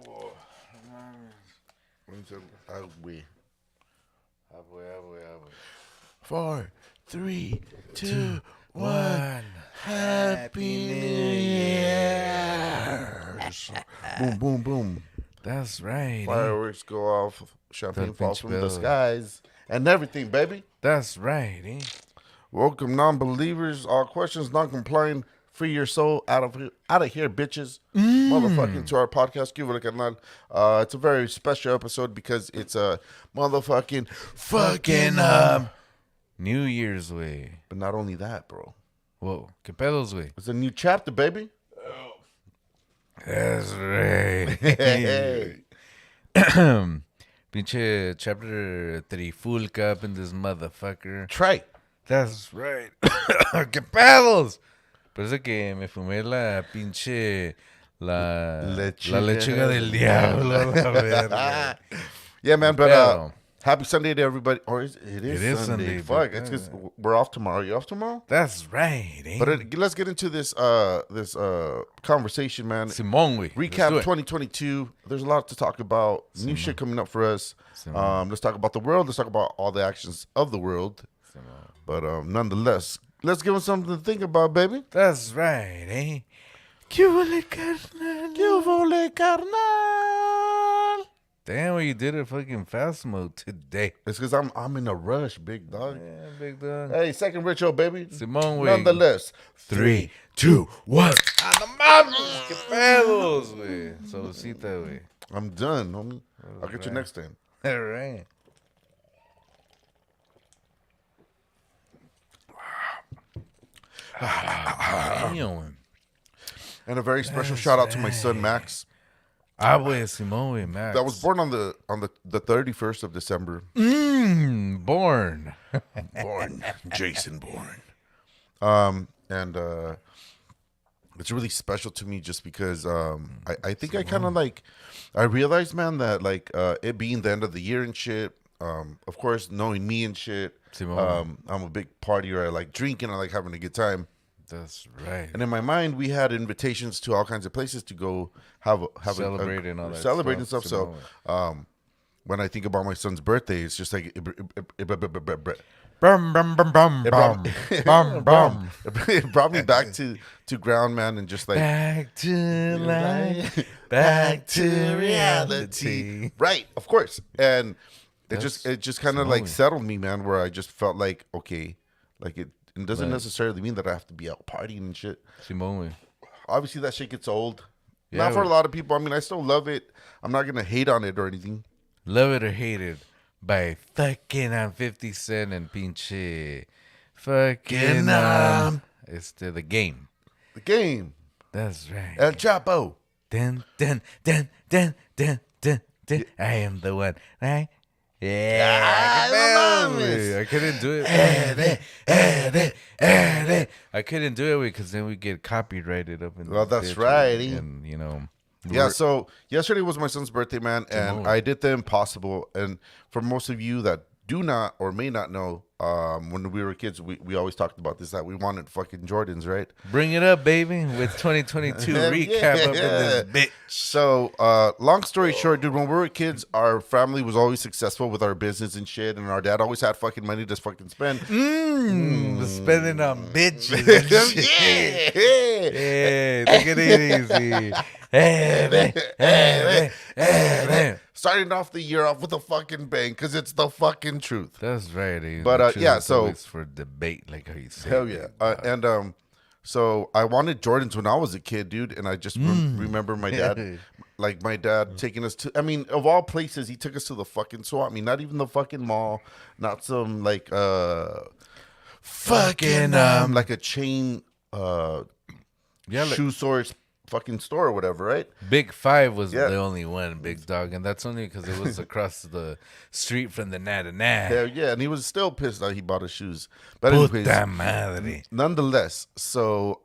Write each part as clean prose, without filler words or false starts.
huevo. Ah, güey. Ah, güey. 4, 3, 2, 1. Happy New Year! Boom, boom, boom. That's right. Fireworks go off. Champagne That falls pinch from bell. the skies. And everything, baby. That's right, Welcome, non-believers. All questions, non-compliant. Free your soul out of here, bitches. Motherfucking to our podcast. Cuba Canal. It's a very special episode because it's a motherfucking fucking New Year's, güey. But not only that, bro. Whoa, ¿qué pedos, güey? It's a new chapter, baby. That's right. Hey. Pinche chapter Trifulka up in this motherfucker. Try. That's right. ¿Qué pedos? Parece que me fumé la pinche... La lechuga del diablo. La verga. Yeah, man, but Pero, happy Sunday to everybody. Or it is Sunday. Fuck, but, it's because we're off tomorrow. You off tomorrow? that's right, But let's get into this conversation, man. Simón, güey. Recap 2022. There's a lot to talk about. New shit coming up for us. Let's talk about the world. Let's talk about all the actions of the world. But nonetheless, let's give them something to think about, baby. That's right, ¿Qué vole, carnal? ¿Qué vole, carnal? Damn, you did it fucking fast mode today. It's because I'm in a rush, big dog. Yeah, big dog. Hey, second Richo, baby. Simón, güey. Nonetheless, 3, 2, 1. ¡Anda mames! ¡Qué pedos, güey! Saludcita, güey. I'm done, homie. I'll get you next time. All right. Damn. And a very special shout out to my son Max. Ah, güey, Simón, güey, Max. That was born on the 31st of December. Born. Jason Bourne. And it's really special to me just because I think I kind of like I realized, man, that like it being the end of the year and shit. Of course, knowing me and shit. Simón. I'm a big partier. I like drinking. I like having a good time. That's right. And in my mind, we had invitations to all kinds of places to go have Celebrate and all that celebrate and stuff. stuff. So when I think about my son's birthday, it's just like Brum, brum, brum, brum, brum. Brum, brum. it brought me back to ground, man, and just like Back to life. Back to reality. Right, of course. And it That's just kind of like settled me, man, where I just felt like, okay, like it doesn't necessarily mean that I have to be out partying and shit. Simón, güey. Obviously, that shit gets old. Yeah, Not for a lot of people. I mean, I still love it. I'm not going to hate on it or anything. Love it or hate it by fucking on 50 Cent and pinche fucking it's the game. The game. That's right. El Chapo. Dun, dun, dun, dun, dun, dun, dun. I am the one, right? Yeah. no mames. Güey. I couldn't do it. I couldn't do it because then we get copyrighted up in Well, the that's bitch, right, And, you know. Yeah, so yesterday was my son's birthday, man, and I did the impossible. And for most of you that do not or may not know, when we were kids, we always talked about this, that we wanted fucking Jordans, right? Bring it up, baby, with 2022 recap up in this bitch. So, long story short, dude, when we were kids, our family was always successful with our business and shit, and our dad always had fucking money to fucking spend. Spending on bitches. And shit. Hey, take it easy. Starting off the year off with a fucking bang, because it's the fucking truth. That's right. But, The truth yeah, is so- always for debate, like how you say. Hell yeah. And so I wanted Jordans when I was a kid, dude, and I just remember my dad, like my dad taking us to, I mean, of all places, he took us to the fucking swap meet, not even the fucking mall, not some like fucking like a chain shoe source fucking store or whatever, right? Big Five was Yeah. the only one, big dog, and that's only because it was across the street from the Nat. Hell yeah, and he was still pissed that he bought his shoes. But anyways, Puta madre. nonetheless, so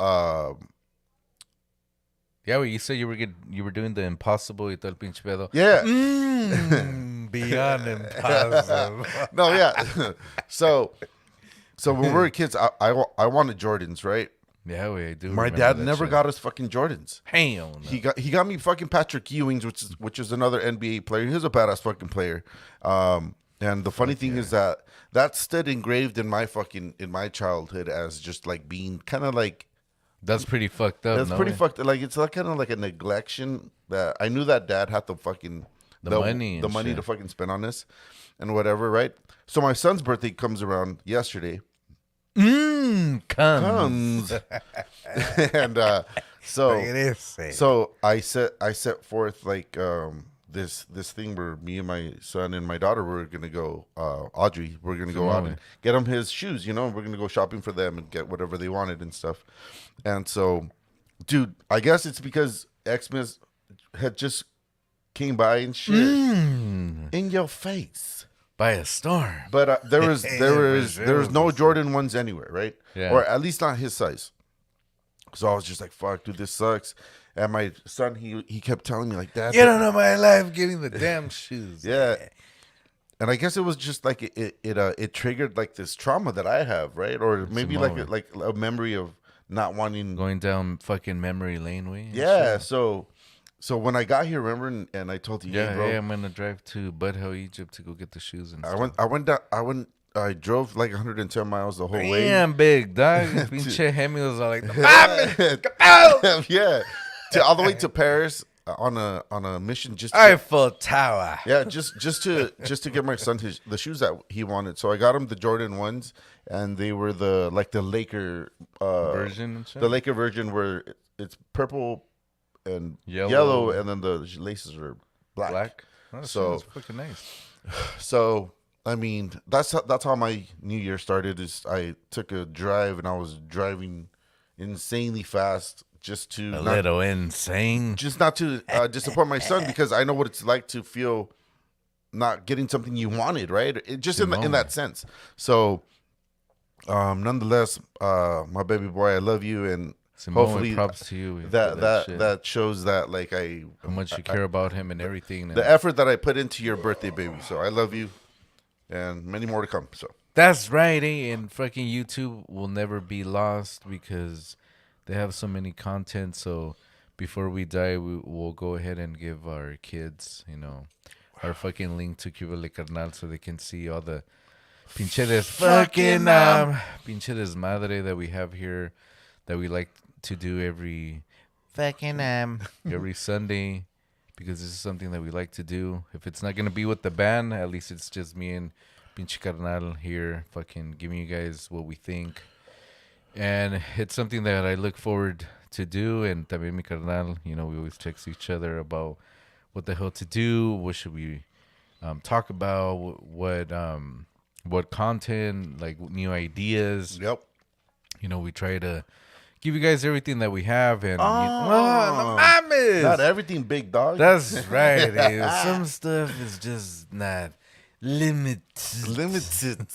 Yeah, well, you said you were doing the impossible y todo el pinche pedo. yeah. Beyond impossible. No, yeah. So when we were kids, I wanted Jordans, right? Yeah, I do. My remember dad that never shit. got us fucking Jordans. Hell no. He got me fucking Patrick Ewings, which is another NBA player. He's a badass fucking player. And the funny thing is that stood engraved in my childhood as just like being kind of like That's pretty fucked up. that's no pretty way. fucked. Like it's like kind of like a neglection that I knew that dad had the fucking The money and to shit. fucking spend on this and whatever, right? So my son's birthday comes around yesterday. Comes. And Regrese. so I set forth like this thing where me and my son and my daughter were gonna go, Audrey, we're gonna go out and get him his shoes, you know, we're gonna go shopping for them and get whatever they wanted and stuff. And so, dude, I guess it's because Xmas had just came by and shit in your face. By a storm. But there was no Jordan ones anywhere, right? Yeah. Or at least not his size. So I was just like, "Fuck, dude, this sucks." And my son, he kept telling me like, "Dad, You don't know my life getting the damn shoes. yeah." And I guess it was just like it triggered like this trauma that I have, right? Or maybe like a memory of not wanting Going down fucking memory lane way. and Yeah. shit. So when I got here, remember, and I told you, Yeah, hey, bro, hey, I'm gonna drive to Bud Hill, Egypt to go get the shoes and stuff. I drove like 110 miles the whole way. Damn, big dog. Pinche Hemi was all like, Yeah, all the way to Paris on a mission just to, Eiffel Tower. yeah, just to get my son the shoes that he wanted. So I got him the Jordan ones, and they were the Laker Version and shit? the Laker version where it's purple and Yellow. yellow, and then the laces are black. Oh, So- so fucking nice. So I mean, that's how my New Year started. Is I took a drive and I was driving insanely fast just to A little insane. not to disappoint my son, because I know what it's like to feel not getting something you wanted, right? It just in that sense. So, nonetheless, my baby boy, I love you, and Simone, hopefully props to you. for that shit. shows that like how much you care about him and everything. the effort that I put into your birthday, baby. So I love you, and many more to come. So That's right, eh? And fucking YouTube will never be lost because they have so many content. So before we die, we'll go ahead and give our kids, our fucking link to Cuba Le Carnal so they can see all the pinche desmadre that we have here, that we like to do every Sunday, because this is something that we like to do. If it's not gonna be with the band, at least it's just me and pinche carnal here, fucking giving you guys what we think. And it's something that I look forward to do. And también mi carnal, we always text each other about what the hell to do, what should we talk about, what content, like new ideas. yep. We try to give you guys everything that we have, and Oh. mames. Not everything, big dog. That's right. Some stuff is just not limited. limited.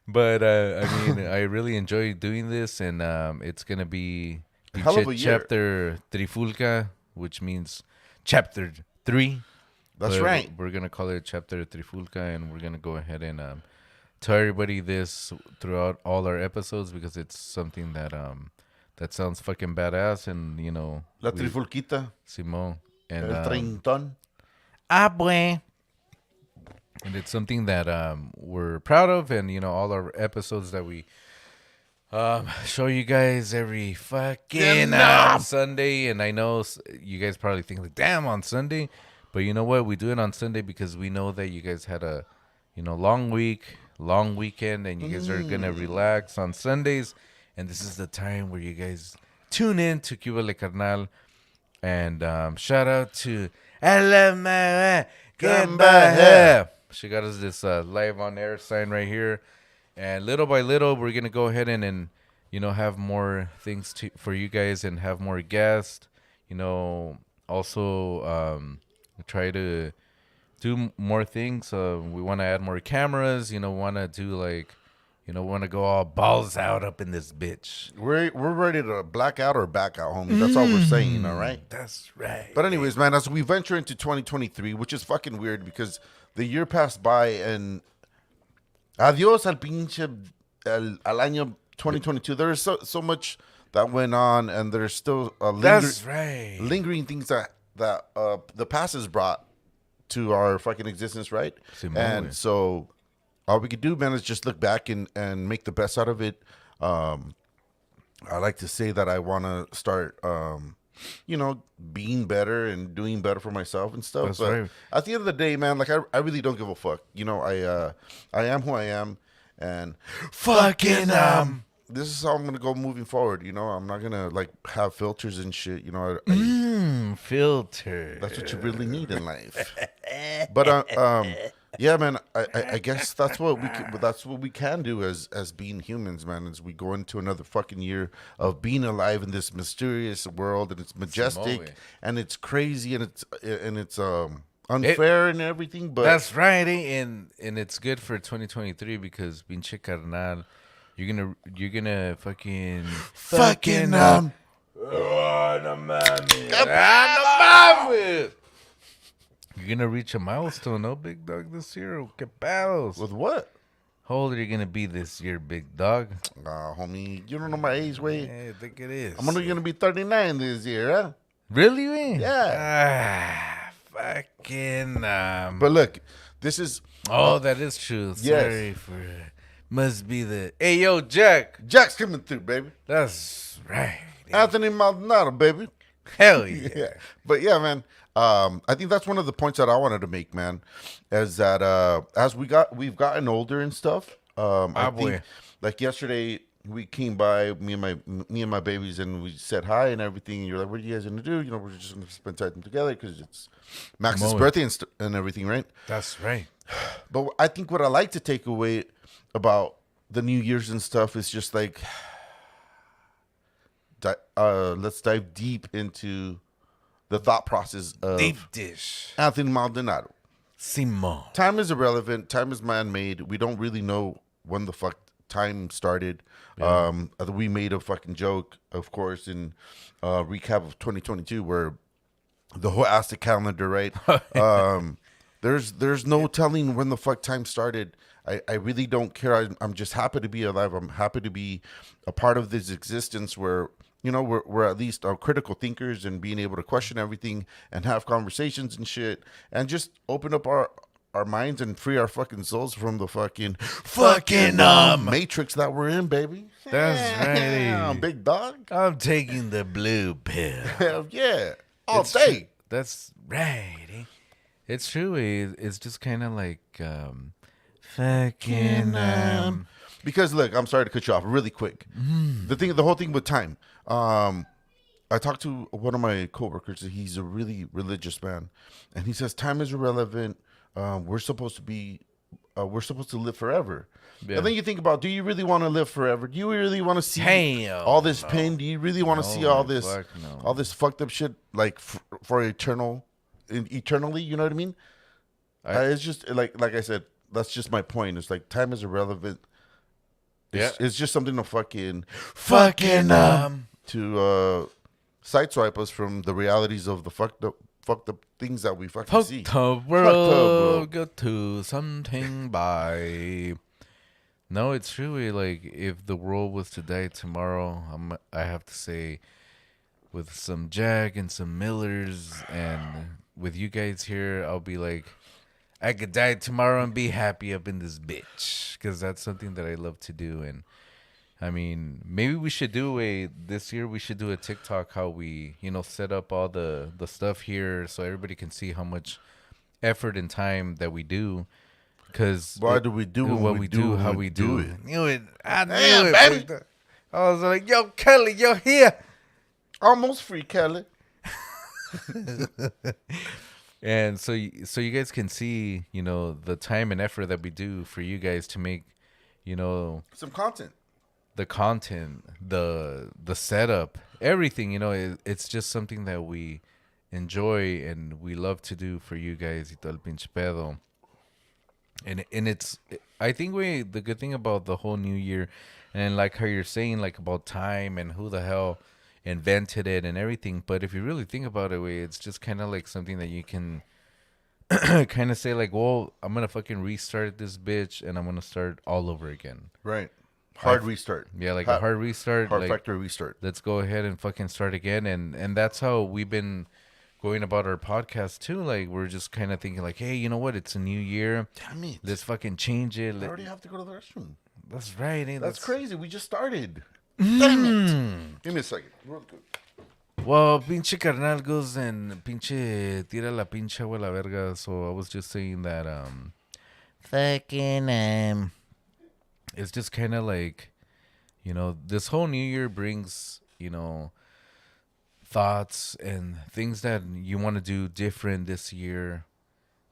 But I really enjoy doing this, and it's gonna be Hell of a year. chapter Trifulka, which means chapter 3. That's But right. We're gonna call it chapter Trifulka, and we're gonna go ahead and tell everybody this throughout all our episodes, because it's something that that sounds fucking badass, and La trifulquita. Simón and El treintón. and it's something that we're proud of, and all our episodes that we show you guys every fucking Sunday. And I know you guys probably think like, damn, on Sunday, but you know what, we do it on Sunday because we know that you guys had a long week, long weekend, and you guys are gonna relax on Sundays, and this is the time where you guys tune in to Cuba Le Carnal. And shout out to Gamba. She got us this live on air sign right here, and little by little we're gonna go ahead and have more things for you guys, and have more guests. Also try to do more things. We want to add more cameras. Want to do want to go all balls out up in this bitch. We're ready to black out or back out, homie. That's all we're saying, all right? That's right. But anyways, man, as we venture into 2023, which is fucking weird because the year passed by and adiós al pinche al año 2022. There is so much that went on, and there's still That's right. lingering things that the past has brought to our fucking existence, right? Simone. And so all we could do, man, is just look back and make the best out of it. I like to say that I want to start, being better and doing better for myself and stuff. That's but right. at the end of the day, man, like I really don't give a fuck. I am who I am, and Fucking this is how I'm gonna go moving forward. I'm not gonna like have filters and shit. Filter. That's what you really need in life. But yeah, man. I guess that's what we can do as being humans, man. As we go into another fucking year of being alive in this mysterious world, and it's majestic and it's crazy and it's unfair and everything. But that's right, and it's good for 2023 because pinche carnal, you're gonna fucking Oh, no mames. No mames. You're gonna reach a milestone, no, big dog, this year. ¿Qué pedos? with what? How old are you gonna be this year, big dog? Homie, you don't know my age, wait. I think it is. I'm only gonna be 39 this year, huh? Really, man? Yeah. Fucking. But look, this is. Oh, that is true. Yes. Sorry for. Must be the. Hey, yo, Jack. Jack's coming through, baby. That's right. Anthony Maldonado, baby. Hell yeah. Yeah. But yeah, man. I think that's one of the points that I wanted to make, man, is that as we've gotten older and stuff. I think, like yesterday, we came by me and my babies, and we said hi and everything. And you're like, "What are you guys gonna do?" We're just gonna spend time together because it's Max's birthday and everything, right? That's right. But I think what I like to take away about the New Year's and stuff is just like, let's dive deep into the thought process of Deep dish. Anthony Maldonado. Simone. Time is irrelevant. Time is man-made. We don't really know when the fuck time started. Yeah. We made a fucking joke, of course, in recap of 2022, where the whole Aztec calendar, right? There's no telling when the fuck time started. I really don't care. I'm just happy to be alive. I'm happy to be a part of this existence where, we're at least critical thinkers and being able to question everything and have conversations and shit and just open up our minds and free our fucking souls from the fucking matrix that we're in, baby. That's right. Big dog. I'm taking the blue pill. Hell yeah. All day. That's right. It's true. It's just kind of like fucking because look, I'm sorry to cut you off really quick. The whole thing with time. I talked to one of my coworkers. He's a really religious man, and he says time is irrelevant. We're supposed to live forever. Yeah. And then you think about, do you really want to live forever? Do you really want to see all this pain? Do you really want to see all this fucked up shit like for eternally? You know what I mean? It's just like I said. That's just my point. It's like time is irrelevant. It's just something to fucking to sideswipe us from the realities of the fucked up things that we fucking see. Fucked world, go to something by. No, it's truly like if the world was to die tomorrow, I have to say, with some Jack and some Millers and with you guys here, I'll be like, I could die tomorrow and be happy up in this bitch because that's something that I love to do. And I mean, maybe we should do this year. We should do a TikTok how we, set up all the stuff here so everybody can see how much effort and time that we do. Because why do we do what we do? How we do it? Knew it. I knew it, baby. I was like, yo, Kelly, you're here. Almost free, Kelly. And so you guys can see, the time and effort that we do for you guys to make, some content. The content, the setup, everything, it's just something that we enjoy and we love to do for you guys. Y todo el pinche pedo. And it's, I think the good thing about the whole new year, and like how you're saying, like about time and who the hell invented it and everything. But if you really think about it, it's just kind of like something that you can kind of say like, well, I'm going to fucking restart this bitch and I'm going to start all over again. Right. Hard restart. Yeah, like a hard restart. Hard Like, factory restart. let's go ahead and fucking start again. And that's how we've been going about our podcast too. Like, we're just kind of thinking like, hey, you know what? It's a new year. Damn it. Let's fucking change it. I already have to go to the restroom. That's right. Eh? That's crazy. We just started. Damn it. Give me a second. Real quick. Well, pinche carnal goes and pinche tira la pinche agua la verga. So I was just saying that fucking it's just kind of like, you know, this whole new year brings, you know, thoughts and things that you want to do different this year,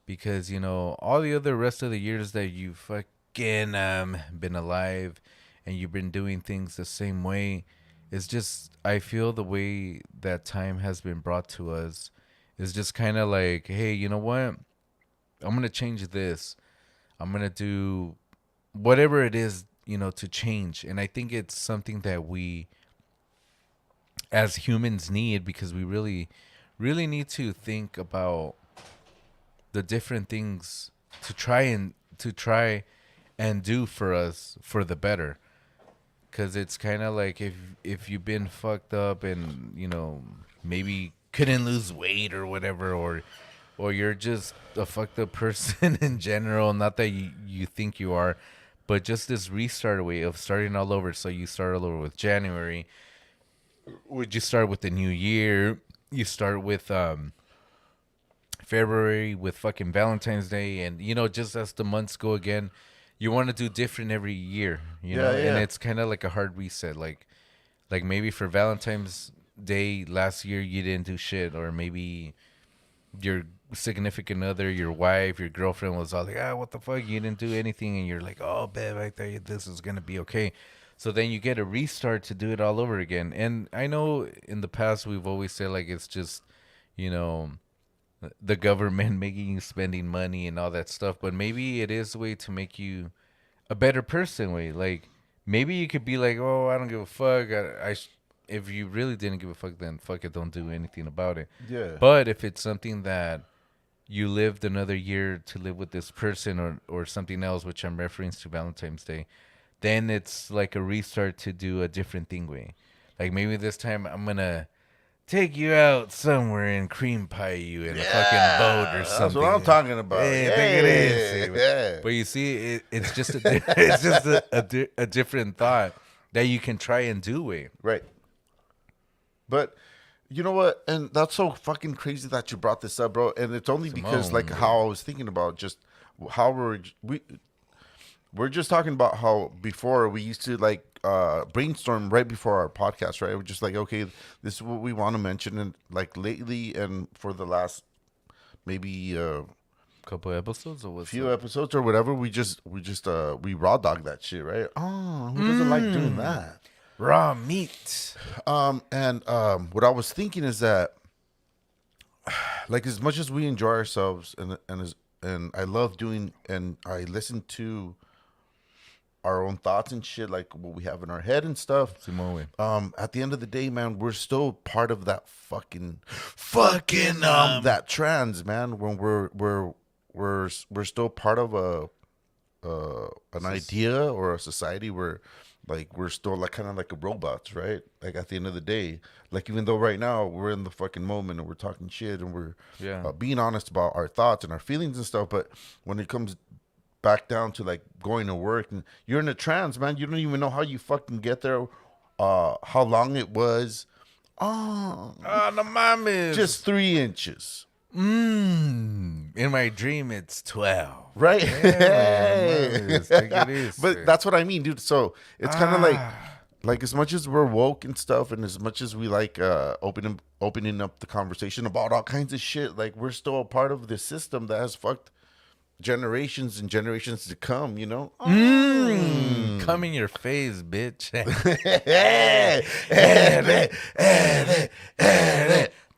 because, you know, all the other rest of the years that you fucking been alive and you've been doing things the same way, it's just, I feel the way that time has been brought to us is just kind of like, hey, you know what? I'm going to change this. I'm going to do whatever it is, you know, to change. And I think it's something that we as humans need, because we really, really need to think about the different things to try and do for us for the better. Because it's kind of like if you've been fucked up and, you know, maybe couldn't lose weight or whatever, or you're just a fucked up person in general, not that you think you are, but just this restart way of starting all over. So you start all over with January. Would you start with the new year? You start with February with fucking Valentine's Day, and, you know, just as the months go again, you want to do different every year, you know, and it's kind of like a hard reset. Like maybe for Valentine's Day last year you didn't do shit, or maybe your significant other, your wife, your girlfriend was all like, what the fuck, you didn't do anything, and you're like, oh, babe, I thought this is gonna be okay. So then you get a restart to do it all over again. And I know in the past we've always said like it's just, you know, the government making you spending money and all that stuff, but maybe it is a way to make you a better person. Way like maybe you could be like, oh, I don't give a fuck. If you really didn't give a fuck, then fuck it, don't do anything about it. Yeah. But if it's something that you lived another year to live with this person, or something else, which I'm referring to Valentine's Day, then it's like a restart to do a different thing. Way like maybe this time I'm gonna take you out somewhere and cream pie you in a fucking boat or something. That's what I'm talking about. Yeah. But you see, it's just it's just a different thought that you can try and do it. Right. But you know what? And that's so fucking crazy that you brought this up, bro. And it's only because like how I was thinking about just how we're just talking about how before we used to like brainstorm right before our podcast, right? We're just like, okay, this is what we want to mention, and like lately and for the last maybe couple episodes or few episodes or whatever, we raw dog that shit, right? Oh, who doesn't like doing that? Raw meat. And what I was thinking is that like as much as we enjoy ourselves and I love doing, and I listen to our own thoughts and shit, like what we have in our head and stuff. At the end of the day, man, we're still part of that fucking that trans, man. When we're still part of an idea or a society where like we're still like kind of like robots, right? Like at the end of the day, like even though right now we're in the fucking moment and we're talking shit and we're being honest about our thoughts and our feelings and stuff, but when it comes back down to like going to work and you're in a trance, man, you don't even know how you fucking get there, how long it was. No mames. Just 3 inches. In my dream it's 12. Right? Yeah, but that's what I mean, dude. So it's kind of like as much as we're woke and stuff, and as much as we like opening up the conversation about all kinds of shit, like we're still a part of this system that has fucked generations and generations to come, you know? Come in your face, bitch.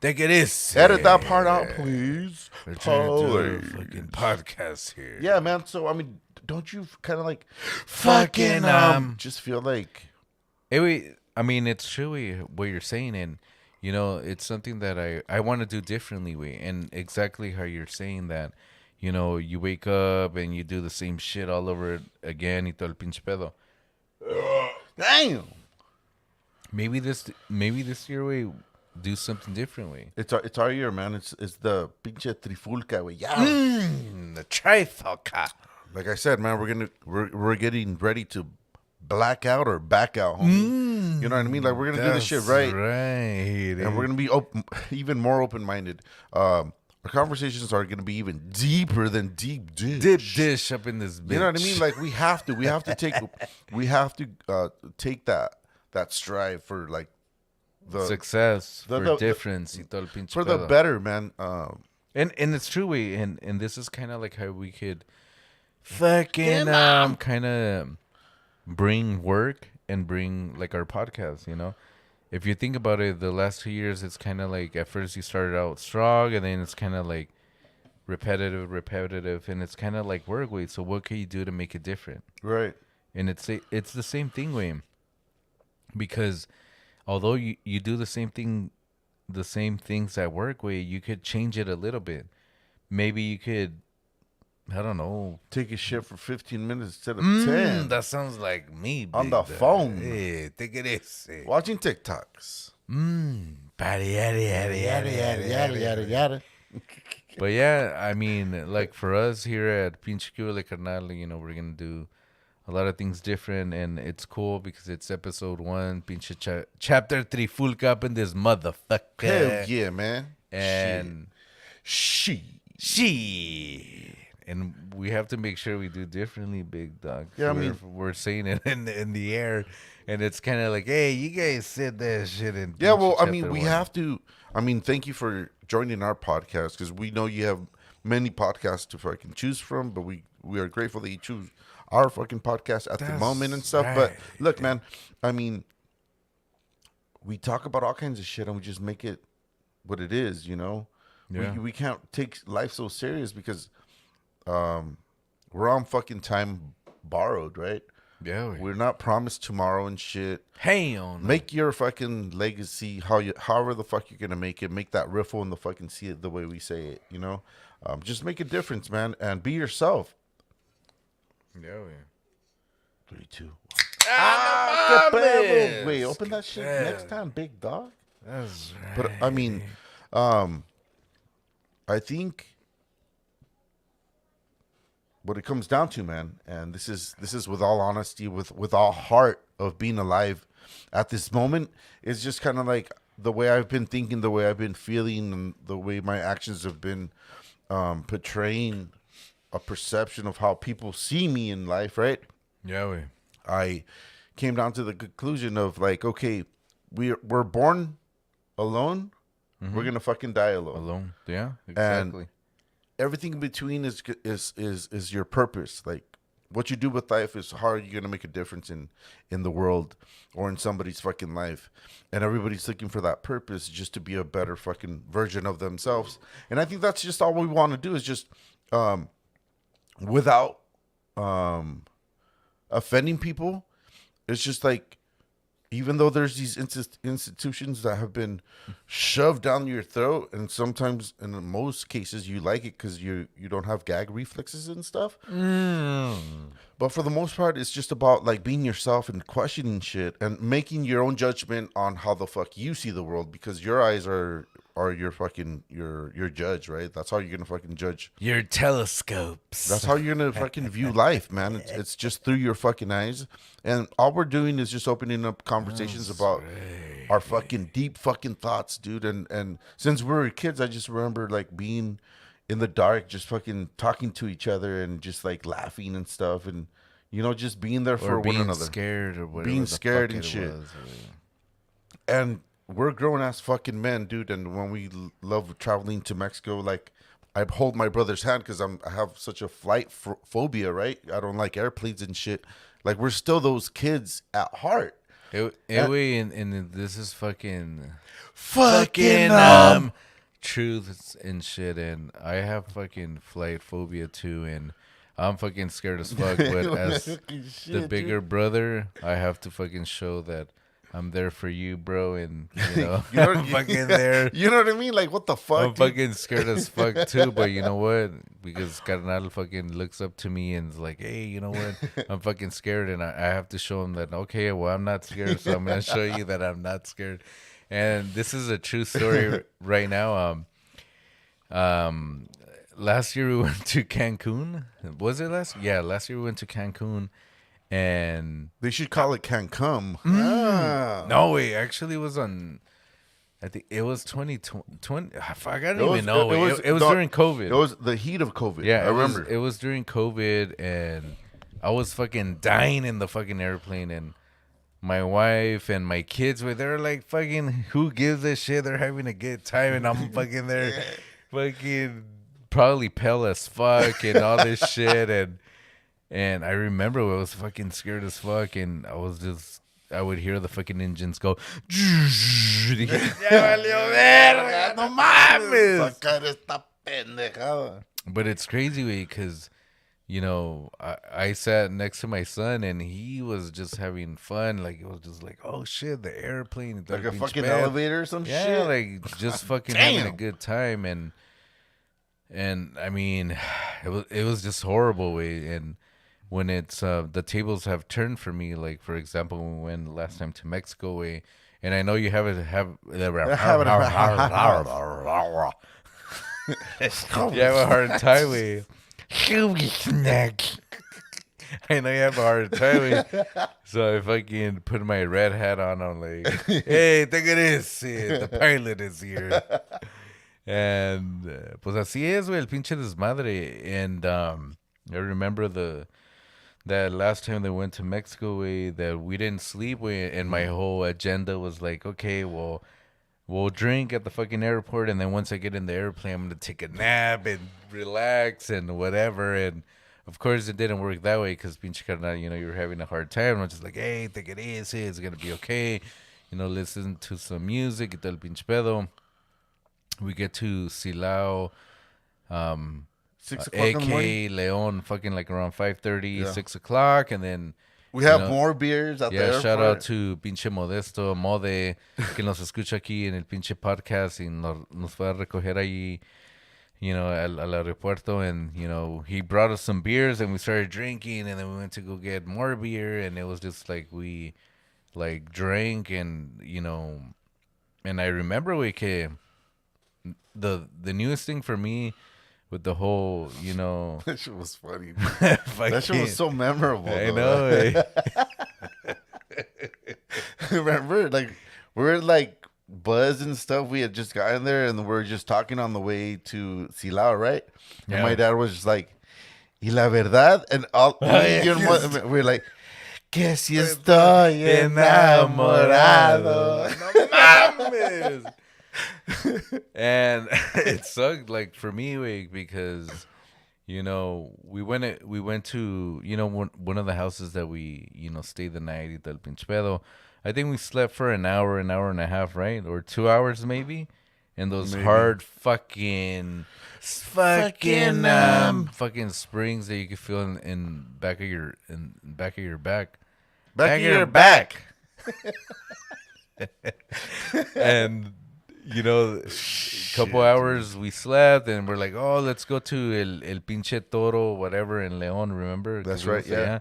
Take it easy. Edit that part out, please. We're trying to do a fucking podcast here. Yeah, man. So, I mean, don't you kind of like fucking just feel like... I mean, it's true what you're saying, and, you know, it's something that I want to do differently, and exactly how you're saying that. You know, you wake up and you do the same shit all over again y todo el pinche pedo. Damn. Maybe this year we do something different. We It's our year, man. It's the pinche Trifulka, way. Yeah. the Trifulka. Like I said, man, we're getting ready to black out or back out, homie. You know what I mean? Like we're gonna do this shit right, and we're gonna be even more open minded. Our conversations are gonna be even deeper than deep dish. Dip dish up in this bitch. You know what I mean? Like we have to take that strive for like the success, the- for the- difference, y todo el pinche for the pedo. better, man. And it's true, we and this is kind of like how we could fucking kind of bring work and bring like our podcast, you know. If you think about it, the last 2 years, it's kind of like at first you started out strong, and then it's kind of like repetitive, and it's kind of like work. Wait, so what can you do to make it different? Right. And it's the same thing, Wayne, because although you do the same things at work, way you could change it a little bit. Maybe you could, I don't know, Take a shit for 15 minutes instead of 10. that sounds like me. On big the dog. phone. Hey, take it easy. Watching TikToks. Yada, yada, yada, yada, yada, yada. But yeah, I mean, like for us here at Pinche Cule Carnal, you know, we're gonna do a lot of things different, and it's cool because it's episode 1, Pinche chapter 3, full up in this motherfucker. Hell yeah, man. And she. and we have to make sure we do differently, big dog. Yeah, I mean- we're saying it in the air, and it's kind of like, hey, you guys said that shit in Yeah, Pinche well, I chapter mean, we 1. have to. I mean, thank you for joining our podcast because we know you have many podcasts to fucking choose from, but we are grateful that you choose our fucking podcast at the That's moment and stuff. But right. look, man, I mean, we talk about all kinds of shit and we just make it what it is, you know? Yeah. We can't take life so serious because we're on fucking time borrowed, right? Yeah, We're not promised tomorrow and shit. hey on Make your fucking legacy however the fuck you're gonna make it. Make that riffle in the fucking see it the way we say it, you know? Just make a difference, man, and be yourself. Yeah, 3, 2. Ah, qué mames. pedo. Wait, open that shit Yeah. next time, big dog. That's right. But I mean, I think what it comes down to, man, and this is with all honesty, with all heart of being alive at this moment, is just kind of like the way I've been thinking, the way I've been feeling, and the way my actions have been portraying a perception of how people see me in life, right? Yeah, I came down to the conclusion of like, okay, we're born alone, we're gonna fucking die alone. alone. Yeah, exactly. Everything in between is your purpose. Like what you do with life is how you're gonna make a difference in the world or in somebody's fucking life. And everybody's looking for that purpose just to be a better fucking version of themselves. And I think that's just all we want to do is just without offending people. It's just like, even though there's these institutions that have been shoved down your throat, and sometimes, in most cases, you like it because you don't have gag reflexes and stuff. But for the most part, it's just about like being yourself and questioning shit and making your own judgment on how the fuck you see the world, because your eyes are your fucking your judge, right? That's how you're gonna fucking judge. Your telescopes. That's how you're gonna fucking view life, man. It's just through your fucking eyes, and all we're doing is just opening up conversations about our fucking deep fucking thoughts, dude. And since we were kids, I just remember like being in the dark, just fucking talking to each other and just like laughing and stuff, and you know, just being there for or one being another, scared or whatever. Being the scared fuck and it shit. was, And we're grown ass fucking men, dude. And when we love traveling to Mexico, like I hold my brother's hand because I have such a flight phobia, right? I don't like airplanes and shit. Like we're still those kids at heart. Anyway, and this is fucking Fucking truths and shit, and I have fucking flight phobia too, and I'm fucking scared as fuck. But as the bigger brother, I have to fucking show that I'm there for you, bro, and you know, You know, I'm fucking there. You know what I mean? Like, what the fuck? I'm dude? fucking scared as fuck too, but you know what? Because Carnal fucking looks up to me and is like, "Hey, you know what? I'm fucking scared, and I have to show him that. Okay, well, I'm not scared, so I'm gonna show you that I'm not scared." And this is a true story right now. Um, last year we went to Cancun. Was it last? Yeah, last year we went to Cancun, and They should call it "Can Come." Ah. no way. Actually, it was on. I think it was 2020. Fuck, I don't even know. It was no, during COVID. It was the heat of COVID. Yeah, I remember. It was during COVID, and I was fucking dying in the fucking airplane, and my wife and my kids were there, like fucking. Who gives a shit? They're having a good time, and I'm fucking there, fucking probably pale as fuck and all this shit, and I remember I was fucking scared as fuck, and I would hear the fucking engines go. Ya valió verga, no mames. Sacar esta pendejada. But it's crazy, because, you know, I sat next to my son, and he was just having fun. Like, it was just like, oh, shit, the airplane. Like a fucking elevator or some shit? Yeah, like, just fucking having a good time. And I mean, it was just horrible, way. And when it's, the tables have turned for me, like, for example, when we went last time to Mexico, way. And I know you have a hard time with. I know you have a hard time with. So I fucking put my red hat on. I'm like, hey, take it easy. The pilot is here. And pues así es, güey, el pinche desmadre. And I remember that last time they went to Mexico, that we didn't sleep, and my whole agenda was like, okay, well, we'll drink at the fucking airport, and then once I get in the airplane, I'm gonna take a nap and relax and whatever. And of course, it didn't work that way, because pinche carnal, you know, you were having a hard time. I'm just like, hey, take it easy, it's gonna be okay. You know, listen to some music, y todo el pinche pedo. We get to Silao, 6 o'clock in the morning. AK Leon, fucking like around 5:30, 6 o'clock, and then We have more beers out there. Yeah, shout out to pinche Modesto, Mode, que nos escucha aquí en el pinche podcast y nos fue a recoger ahí, you know, al aeropuerto, and, you know, he brought us some beers, and we started drinking, and then we went to go get more beer, and it was just like we, like, drank, and, you know, and I remember, que the newest thing for me with the whole, you know, that shit was funny. That shit was so memorable. I know. Remember, like, we were like buzzed and stuff. We had just gotten there, and we were just talking on the way to Silao, right? And Yeah. my dad was just like, "Y la verdad," and all we're like, "Que si estoy enamorado." No mames. And it sucked, like, for me, because, you know, we went to, you know, one of the houses that we, you know, stayed the night y tal pinche pedo. I think we slept for an hour and a half, right? Or 2 hours maybe. In those hard fucking fucking springs that you can feel in back of your back of your back. Back of your back. And, you know, a couple hours we slept, and we're like, oh, let's go to El Pinche Toro, whatever, in Leon, remember? That's right, yeah.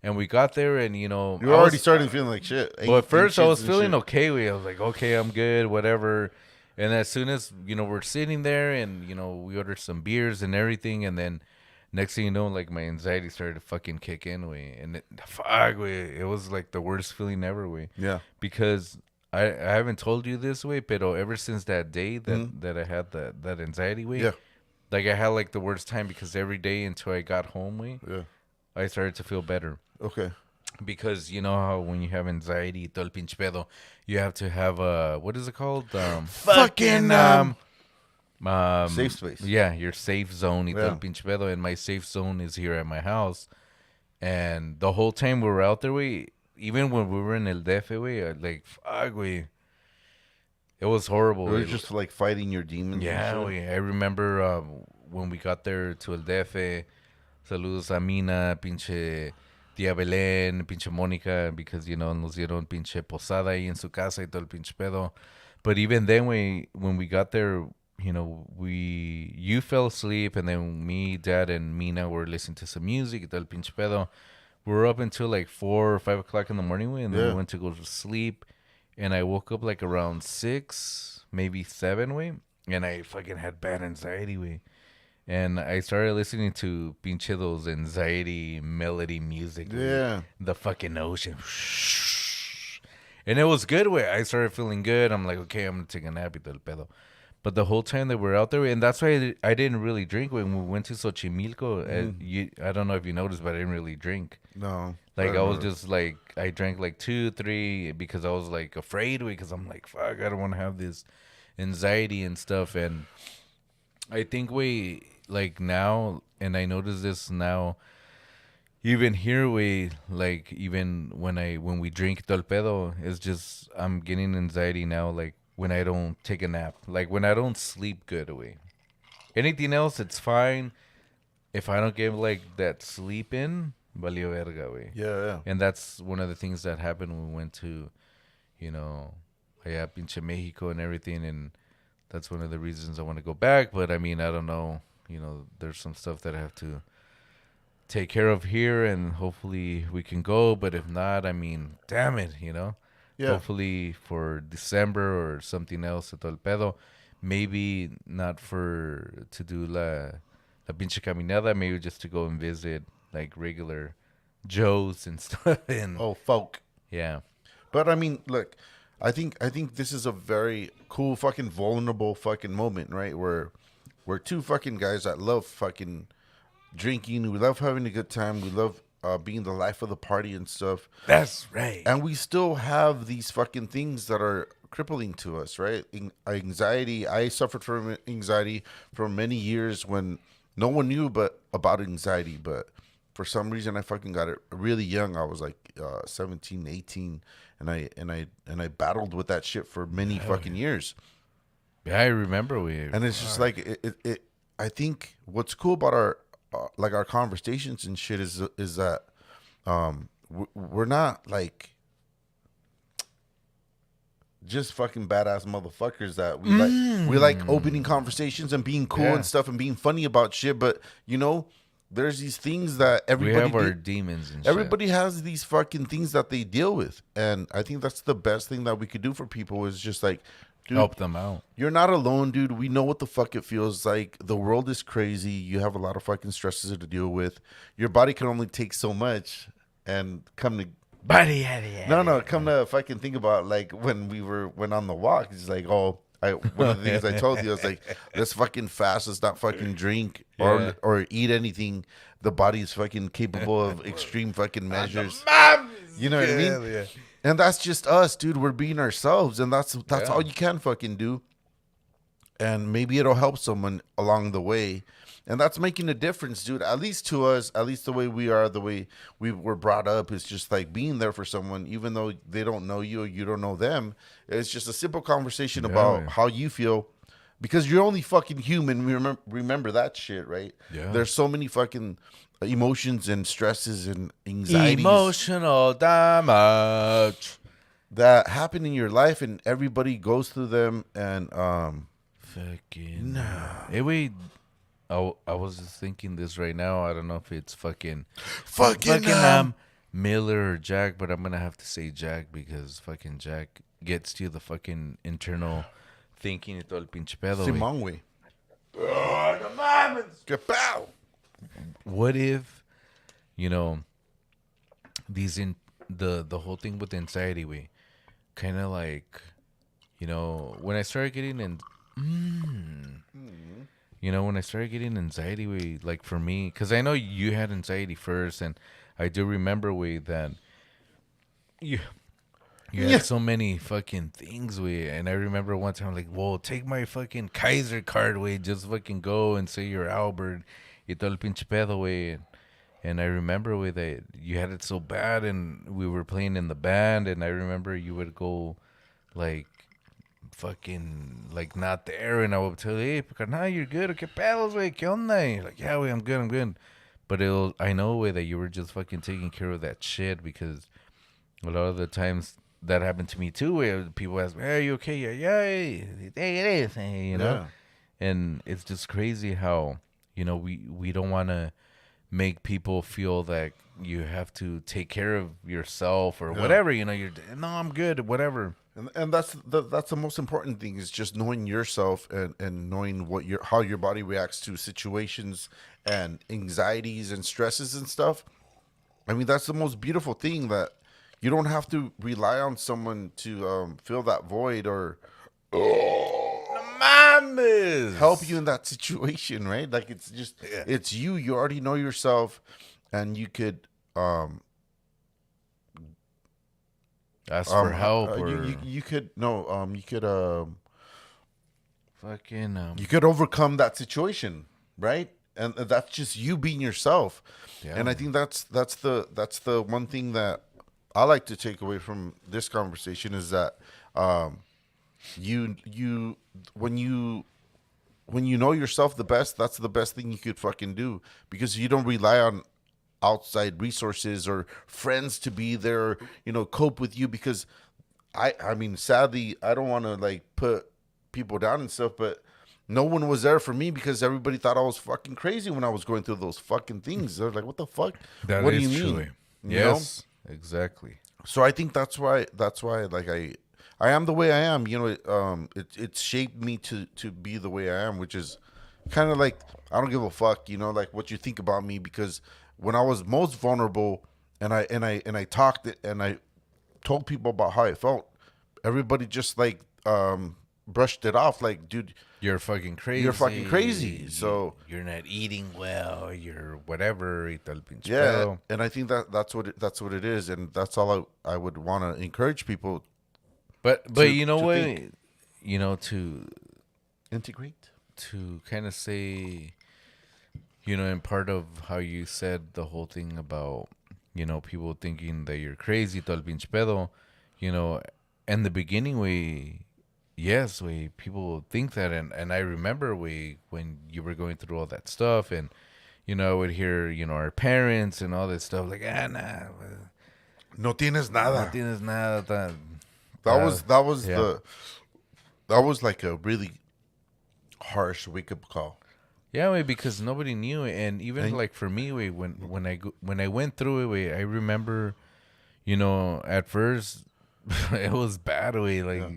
And we got there, and, you know, You were already starting feeling like shit. Well, at first I was feeling okay. I was like, okay, I'm good, whatever. And as soon as, you know, we're sitting there, and, you know, we ordered some beers and everything, and then next thing you know, like, my anxiety started to fucking kick in, and it was like the worst feeling ever, Yeah. because I haven't told you this, pero ever since that day that I had that anxiety, Yeah. like, I had like the worst time, because every day until I got home, Yeah. I started to feel better. Okay. Because you know how when you have anxiety, todo el pinche pedo, you have to have a, what is it called? Safe space. Yeah, your safe zone. Y todo Yeah. el pinche pedo. And my safe zone is here at my house. And the whole time we were out there, even when we were in El DF, like, fuck, it was horrible. You were just like fighting your demons. Yeah, I remember when we got there to El DF, saludos a Mina, pinche tía Belén, pinche Mónica, because, nos dieron pinche posada ahí en su casa y todo el pinche pedo. But even then, when we got there, you fell asleep, and then me, Dad, and Mina were listening to some music y todo el pinche pedo. We were up until like 4 or 5 o'clock in the morning, and then we Yeah. went to go to sleep. And I woke up like around 6, maybe 7, and I fucking had bad anxiety, And I started listening to pinche those anxiety melody music, Yeah. the fucking ocean. And it was good, I started feeling good. I'm like, okay, I'm gonna take a nap y todo el pedo. But the whole time that we're out there, and that's why I didn't really drink when we went to Xochimilco. I don't know if you noticed, but I didn't really drink. No. Like, I was just like, I drank like 2, 3 because I was like afraid, because I'm like, fuck, I don't want to have this anxiety and stuff. And I think like now, and I notice this now, even here, like, even when we drink torpedo, it's just, I'm getting anxiety now, like, when I don't take a nap, like when I don't sleep good, anything else, it's fine. If I don't get like that sleep in, valió verga, Yeah, yeah. And that's one of the things that happened when we went to, allá pinche Mexico and everything, and that's one of the reasons I want to go back. But I mean, I don't know, there's some stuff that I have to take care of here, and hopefully we can go. But if not, I mean, damn it, Yeah. hopefully for December or something else, todo el pedo. Maybe not to do la pinche caminada, maybe just to go and visit like regular Joes and stuff. And Oh, folk. yeah, But I mean, look, I think this is a very cool fucking vulnerable fucking moment, right? Where we're two fucking guys that love fucking drinking. We love having a good time. We love being the life of the party and stuff. that's right. And we still have these fucking things that are crippling to us, right? Anxiety. I suffered from anxiety for many years when no one knew but about anxiety. But for some reason, I fucking got it really young. I was like 17, 18, and I battled with that shit for many fucking years. Yeah, I remember And it's just like it. I think what's cool about our like our conversations and shit is that we're not like just fucking badass motherfuckers that we like opening conversations and being cool Yeah. and stuff and being funny about shit. But there's these things that we everybody have our de- demons and shit. everybody has these fucking things that they deal with, and I think that's the best thing that we could do for people is just like, dude, Help them out. you're not alone, dude. We know what the fuck it feels like. The world is crazy. You have a lot of fucking stresses to deal with. Your body can only take so much, and come to come to fucking think about like when we went on the walk. It's like, one of the things I told you, I was like, let's fucking fast. Let's not fucking drink Yeah. or eat anything. The body is fucking capable of extreme fucking measures. You know what I mean? Yeah. And that's just us, dude. We're being ourselves, and that's Yeah. all you can fucking do. And maybe it'll help someone along the way. And that's making a difference, dude. At least to us, at least the way we are, the way we were brought up, is just like being there for someone, even though they don't know you or you don't know them. It's just a simple conversation about man. how you feel, because you're only fucking human. We remember that shit, right? Yeah. There's so many fucking emotions and stresses and anxieties Emotional damage. that happen in your life, and everybody goes through them. And Fucking Hey, wait. I was just thinking this right now. I don't know if it's fucking Miller or Jack, but I'm gonna have to say Jack because fucking Jack gets to the fucking internal thinking y todo el pinche pedo. güey. Simón, güey. Kapow! What if, these the whole thing with anxiety, we kind of like, when I started getting when I started getting anxiety, like for me, because I know you had anxiety first, and I do remember that you had so many fucking things, and I remember one time like, whoa, take my fucking Kaiser card, just fucking go and say you're Albert, y todo el pinche pedo, and I remember that you had it so bad, and we were playing in the band, and I remember you would go like fucking like not there, and I would tell you, hey, carnal, you're good, ¿qué pedos, güey? ¿Qué onda? And you're like, yeah, I'm good. But I know way that you were just fucking taking care of that shit, because a lot of the times that happened to me too, where people ask me, "Hey, are you okay?" Yeah, yeah, it is, you know. Yeah. And it's just crazy how, we don't want to make people feel that you have to take care of yourself or Yeah. whatever. You're no, I'm good, whatever. And that's the most important thing, is just knowing yourself, and knowing how your body reacts to situations and anxieties and stresses and stuff. I mean, that's the most beautiful thing, that you don't have to rely on someone to fill that void, or help you in that situation, right? Like, it's just, Yeah. it's you. You already know yourself, and you could Ask for help, or you could no fucking you could overcome that situation, right? And that's just you being yourself. yeah. And I think that's the one thing that I like to take away from this conversation, is that you when you know yourself the best, that's the best thing you could fucking do, because you don't rely on outside resources or friends to be there, cope with you, because I mean, sadly, I don't want to like put people down and stuff, but no one was there for me, because everybody thought I was fucking crazy when I was going through those fucking things. They're like, "What the fuck? That What do is you true. mean?" Yes, exactly. So I think that's why like I am the way I am. It's shaped me to be the way I am, which is kind of like, I don't give a fuck, like what you think about me, because when I was most vulnerable, and I talked it, and I told people about how I felt, everybody just like brushed it off, like, dude, You're fucking crazy. you're fucking crazy. So You're not eating well. You're whatever. Y tal pinche yeah, pedo. and I think that's what it is, and that's all I would want to encourage people But to you know to what? think. To Integrate. kind of say, in part of how you said the whole thing about, people thinking that you're crazy, tal pinche pedo, you know, in the beginning, yes, people think that. And I remember when you were going through all that stuff, and, I would hear, our parents and all this stuff, like, nah, No tienes no nada. tienes nada, That was that was yeah. that was like a really harsh wake up call. Yeah, because nobody knew it, and even And like for me, when I went through it, I remember, at first it was bad, like yeah.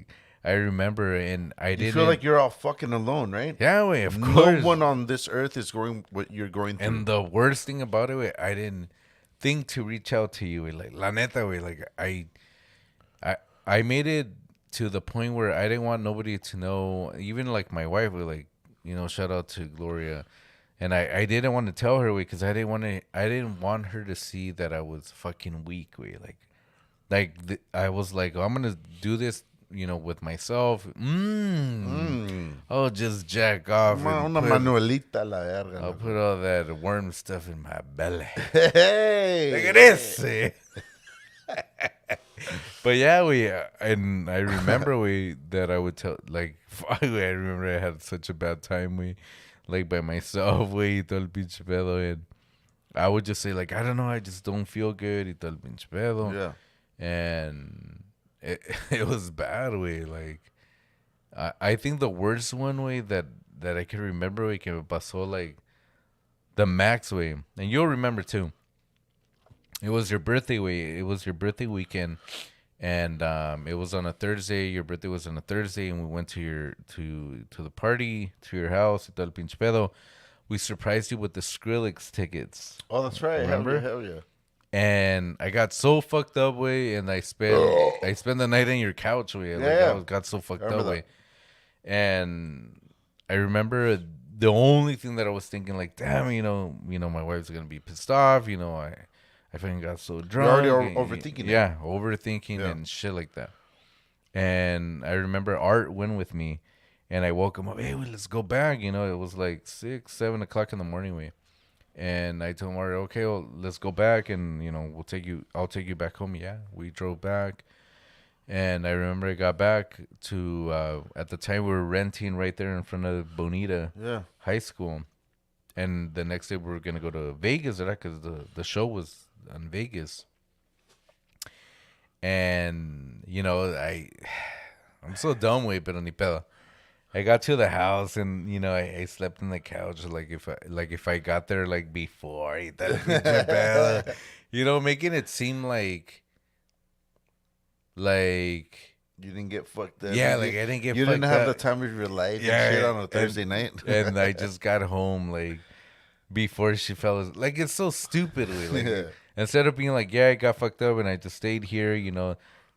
I remember, and I You didn't. feel like you're all fucking alone, right? Yeah, of No course. one on this earth is going what you're going through. And the worst thing about it, I didn't think to reach out to you, like la neta, like I I made it to the point where I didn't want nobody to know, even like my wife, like, shout out to Gloria. And I didn't want to tell her, because I didn't want her to see that I was fucking weak, I was like, oh, I'm gonna do this, with myself. I'll just jack off and Una manuelita a la I'll verga. put all that worm stuff in my belly. Hey. Look at this. But yeah, and I remember that I would tell, like, fuck, I remember I had such a bad time, like by myself, y todo el pinche pedo, and I would just say, like, I don't know, I just don't feel good, y todo el pinche pedo. Yeah. And it was bad, like, I think the worst one, that I can remember, que me pasó, like, the max, and you'll remember too. It was your birthday, It was your birthday weekend, and it was on a Thursday. Your birthday was on a Thursday, and we went to the party, to your house, y todo el pinche pedo. We surprised you with the Skrillex tickets. Oh, that's right. Remember? Hell yeah. And I got so fucked up, and I spent the night on your couch, Like, Yeah. got so fucked I up, remember that. And I remember the only thing that I was thinking, like, damn, my wife's gonna be pissed off. I fucking got so drunk. You're already and- overthinking it. Yeah, overthinking Yeah. and shit like that. And I remember Art went with me, and I woke him up. Hey, let's go back. It was like 6, 7 o'clock in the morning, And I told him, Art, okay, well, let's go back, and I'll take you back home. Yeah, we drove back. And I remember I got back to, at the time we were renting right there in front of Bonita Yeah. High School. And the next day we were gonna go to Vegas, right? Because the show was in Vegas. And I'm so dumb, way, pero ni pedo. I got to the house and I slept in the couch like if I got there like before y tal, pinche pedo. Making it seem like You didn't get fucked up. yeah, like I didn't get You fucked didn't have up. the time of your life Yeah, and shit on a Thursday night. and I just got home like before she fell asleep. Like it's so stupid. Like Yeah. instead of being like, yeah, I got fucked up and I just stayed here,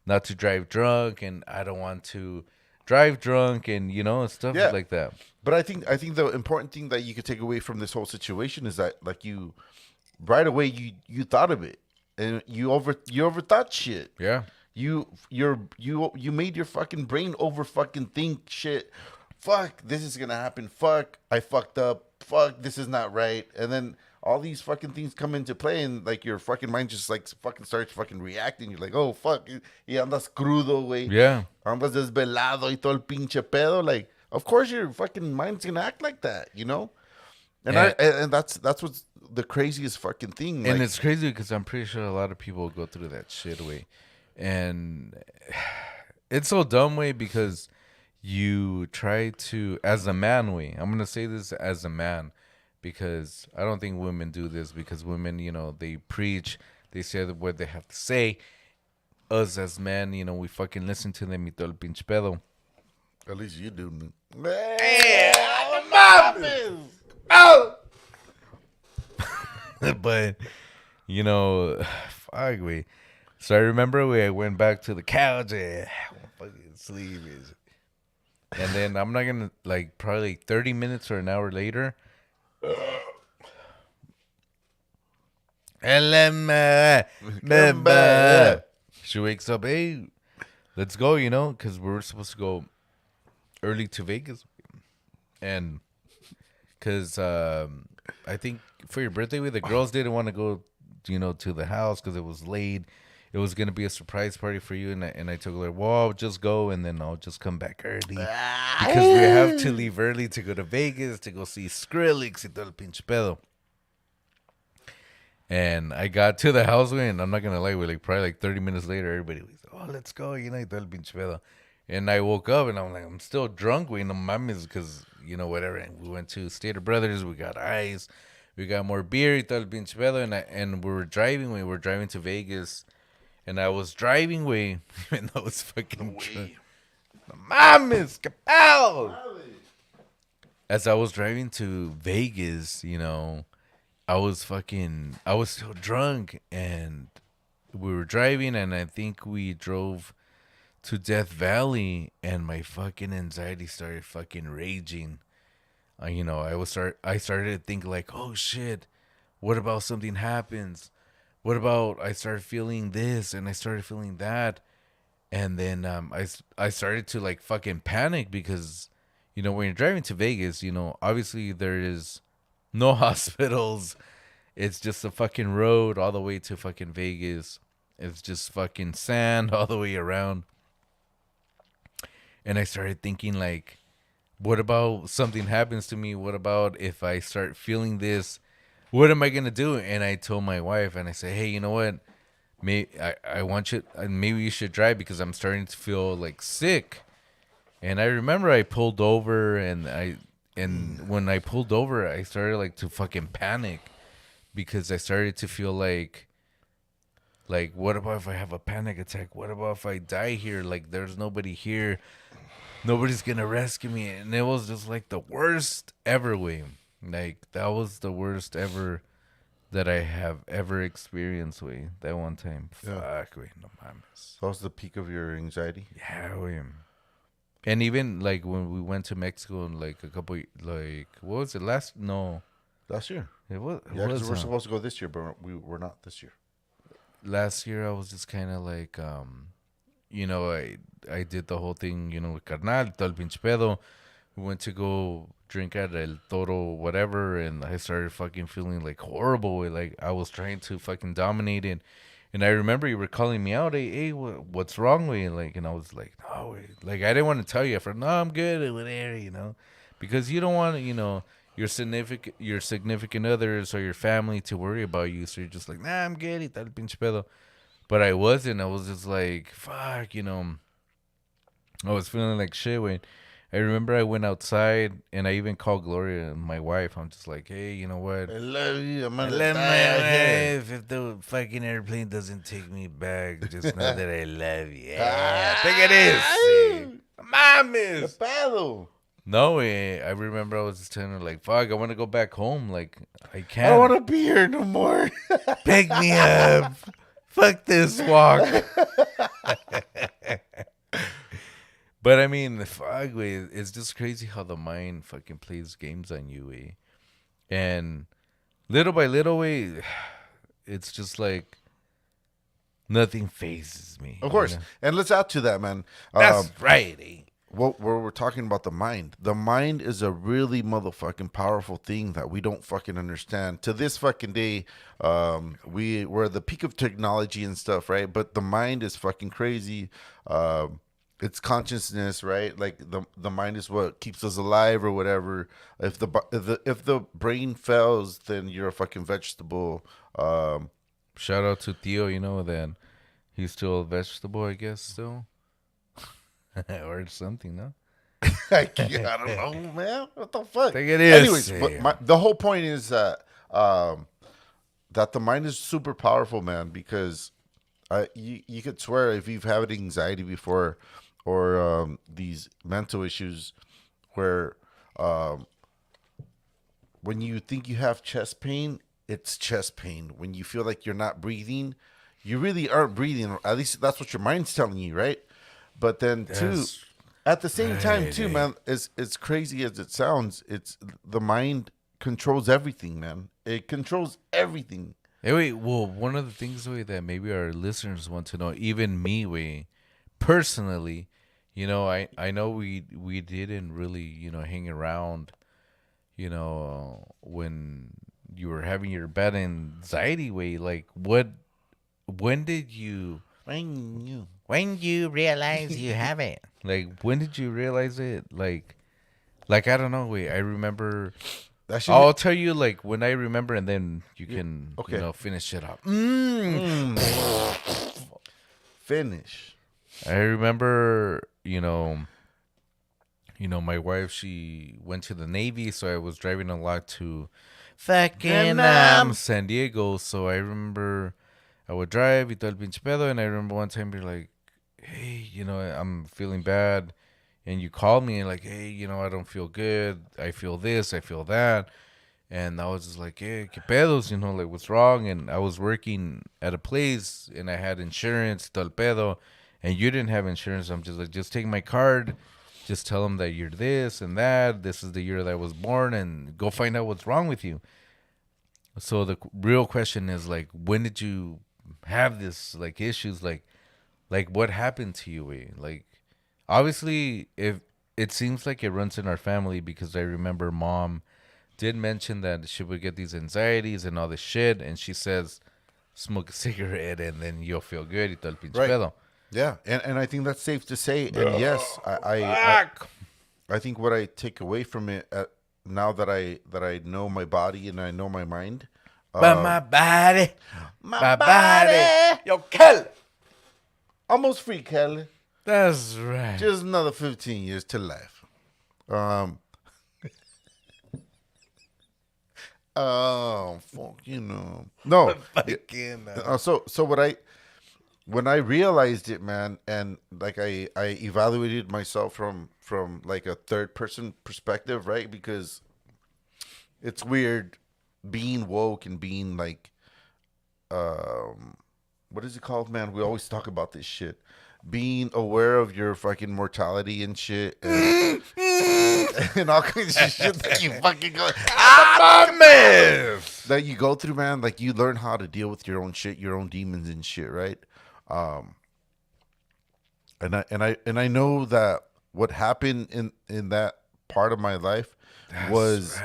not to drive drunk and I don't want to drive drunk and stuff Yeah. like that. But I think the important thing that you could take away from this whole situation is that like you right away you thought of it and you overthought shit. Yeah. You made your fucking brain over fucking think shit. Fuck, this is gonna happen. Fuck, I fucked up. Fuck, this is not right. And then all these fucking things come into play, and like your fucking mind just like fucking starts fucking reacting. You're like, oh fuck, y andas crudo, güey. Yeah. Andas desvelado y todo el pinche pedo. Like, of course your fucking mind's gonna act like that, you know. And that's what's the craziest fucking thing. And like, it's crazy because I'm pretty sure a lot of people go through that shit way. And it's so dumb way because you try to, as a man way, I'm going to say this as a man because I don't think women do this because women, they preach, they say what they have to say. Us as men, we fucking listen to them y todo el pinche pedo. at least you do. Oh! But, fuck, we. So I remember I went back to the couch and fucking sleep. And then I'm not going to, like, probably 30 minutes or an hour later. She wakes up, hey, let's go, because we were supposed to go early to Vegas. And because I think for your birthday, the girls didn't want to go, to the house because it was late. It was going to be a surprise party for you. And I told her, well, I'll just go and then I'll just come back early. Because we have to leave early to go to Vegas to go see Skrillex y todo el pinche pedo. And I got to the house, and I'm not going to lie, like probably like 30 minutes later, everybody was, oh, let's go, y todo el pinche pedo. And I woke up and I'm like, I'm still drunk, no mames, because, whatever. And we went to Stater Brothers, we got ice, we got more beer, y todo el pinche pedo. And we were driving to Vegas. And I was driving way, even though it was fucking drunk. Mames, capel! As I was driving to Vegas, I was still drunk. And we were driving, and I think we drove to Death Valley, and my fucking anxiety started fucking raging. I started to think like, oh shit, what about something happens? What about I started feeling this and I started feeling that, and then I started to like fucking panic because when you're driving to Vegas, obviously there is no hospitals. It's just a fucking road all the way to fucking Vegas. It's just fucking sand all the way around. And I started thinking like, what about something happens to me? What about if I start feeling this? What am I going to do? And I told my wife, and I said, hey, you know what? I want you, maybe you should drive because I'm starting to feel like sick. And I remember I pulled over, and when I pulled over, I started like to fucking panic because I started to feel like, what about if I have a panic attack? What about if I die here? Like, there's nobody here. Nobody's going to rescue me. And it was just like the worst ever way. Like, that was the worst ever that I have ever experienced, way. That one time. Yeah. Fuck, way. No mames. That was the peak of your anxiety. Yeah, way. And even, like, when we went to Mexico and, like, what was it? Last year. It was. Yeah, because we're supposed to go this year, but we were not this year. Last year, I was just kind of like, I did the whole thing, with carnal, todo el pinche pedo. We went to go drink at El Toro, whatever, and I started fucking feeling like horrible. Like I was trying to fucking dominate it. And I remember you were calling me out, hey, what's wrong with you? Like, and I was like, no, like I didn't want to tell you. I thought, no, I'm good, whatever, because you don't want to, you your significant others or your family to worry about you. So you're just like, nah, I'm good. Y tal pinche pedo. But I wasn't. I was just like, fuck, I was feeling like shit when I remember I went outside and I even called Gloria, my wife. I'm just like, hey, you know what? I love you. I'm I gonna love die my out here. wife. If the fucking airplane doesn't take me back, just know that I love you. Yeah, Ah, take it easy. ¿Qué Mames. pedo? No, I remember I was just telling her, like, fuck, I want to go back home. Like, I I don't can't. want to be here no more. Pick me up. Fuck this walk. But I mean, fuck, way. It's just crazy how the mind fucking plays games on you, way. And little by little, way, it's just like nothing phases me. Of course. And let's add to that, man. That's right, eh? What we're talking about the mind. The mind is a really motherfucking powerful thing that we don't fucking understand. To this fucking day, we're at the peak of technology and stuff, right? But the mind is fucking crazy. It's consciousness, right? Like the mind is what keeps us alive or whatever. If the brain fails, then you're a fucking vegetable. Shout out to Theo, then he's still a vegetable, I guess, still. Or something, no? I don't know, man. What the fuck? Think it is. Anyways, but the whole point is that the mind is super powerful, man. Because you could swear if you've had anxiety before or these mental issues where when you think you have chest pain, it's chest pain. When you feel like you're not breathing, you really aren't breathing. Or at least that's what your mind's telling you, right? But then too, That's at the same time right, too, eh? man, as crazy as it sounds, it's the mind controls everything, man. It controls everything. Hey, wait, well, one of the things, way, that maybe our listeners want to know, even me, way, personally, I know we didn't really, hang around, when you were having your bad anxiety, way, like, when did you, when you realize you have it? Like, when did you realize it? Like I don't know, way, I remember, That shit. I'll tell you, like, when I remember, and then you can, okay. finish it up. Finish. I remember, my wife, she went to the Navy, so I was driving a lot to fucking San Diego. So I remember I would drive y todo el pinche pedo, and I remember one time you're like, hey, I'm feeling bad. And you called me and like, hey, I don't feel good. I feel this, I feel that. And I was just like, hey, que pedos, like what's wrong? And I was working at a place and I had insurance, tal pedo. And you didn't have insurance. I'm just like, just take my card. Just tell them that you're this and that. This is the year that I was born and go find out what's wrong with you. So the real question is like, when did you have this like issues? Like what happened to you? Like, obviously, if it seems like it runs in our family because I remember mom did mention that she would get these anxieties and all this shit, and she says, smoke a cigarette and then you'll feel good y todo el pinche Right. pedo. Yeah, and I think that's safe to say. And yes, I think what I take away from it now that I know my body and I know my mind. But my body, my body, yo, Kelly. Almost free, Kelly. That's right. Just another 15 years to life. Oh, fuck, No. Fucking, So when I realized it, man, and like I evaluated myself from like a third person perspective, right? Because it's weird being woke and being like, what is it called, man? We always talk about this shit. Being aware of your fucking mortality and shit, and, and all kinds of shit that you fucking go, that you go through, man. Like you learn how to deal with your own shit, your own demons and shit, right? And I know that what happened in that part of my life was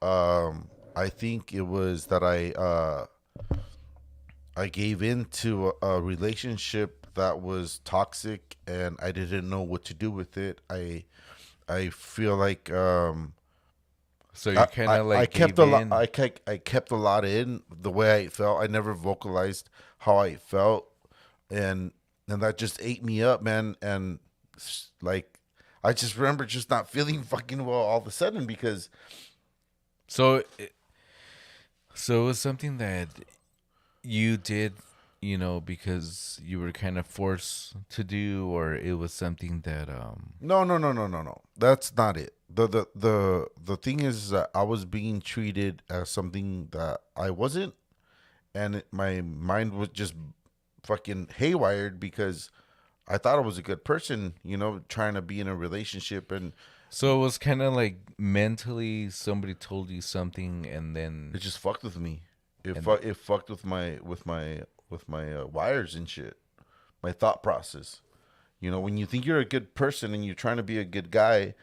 I think it was that I gave into a relationship that was toxic and I didn't know what to do with it. I feel like So you kind of like I kept gave a lot. in. I kept a lot in the way I felt. I never vocalized how I felt, and that just ate me up, man. And like, I just remember just not feeling fucking well all of a sudden because So, so it was something that you did, because you were kind of forced to do, or it was something that no. That's not it. The thing is that I was being treated as something that I wasn't, and my mind was just fucking haywired because I thought I was a good person, trying to be in a relationship, and So it was kind of like mentally somebody told you something, and it then just fucked with me. and It fucked with my wires and shit, my thought process. When you think you're a good person and you're trying to be a good guy,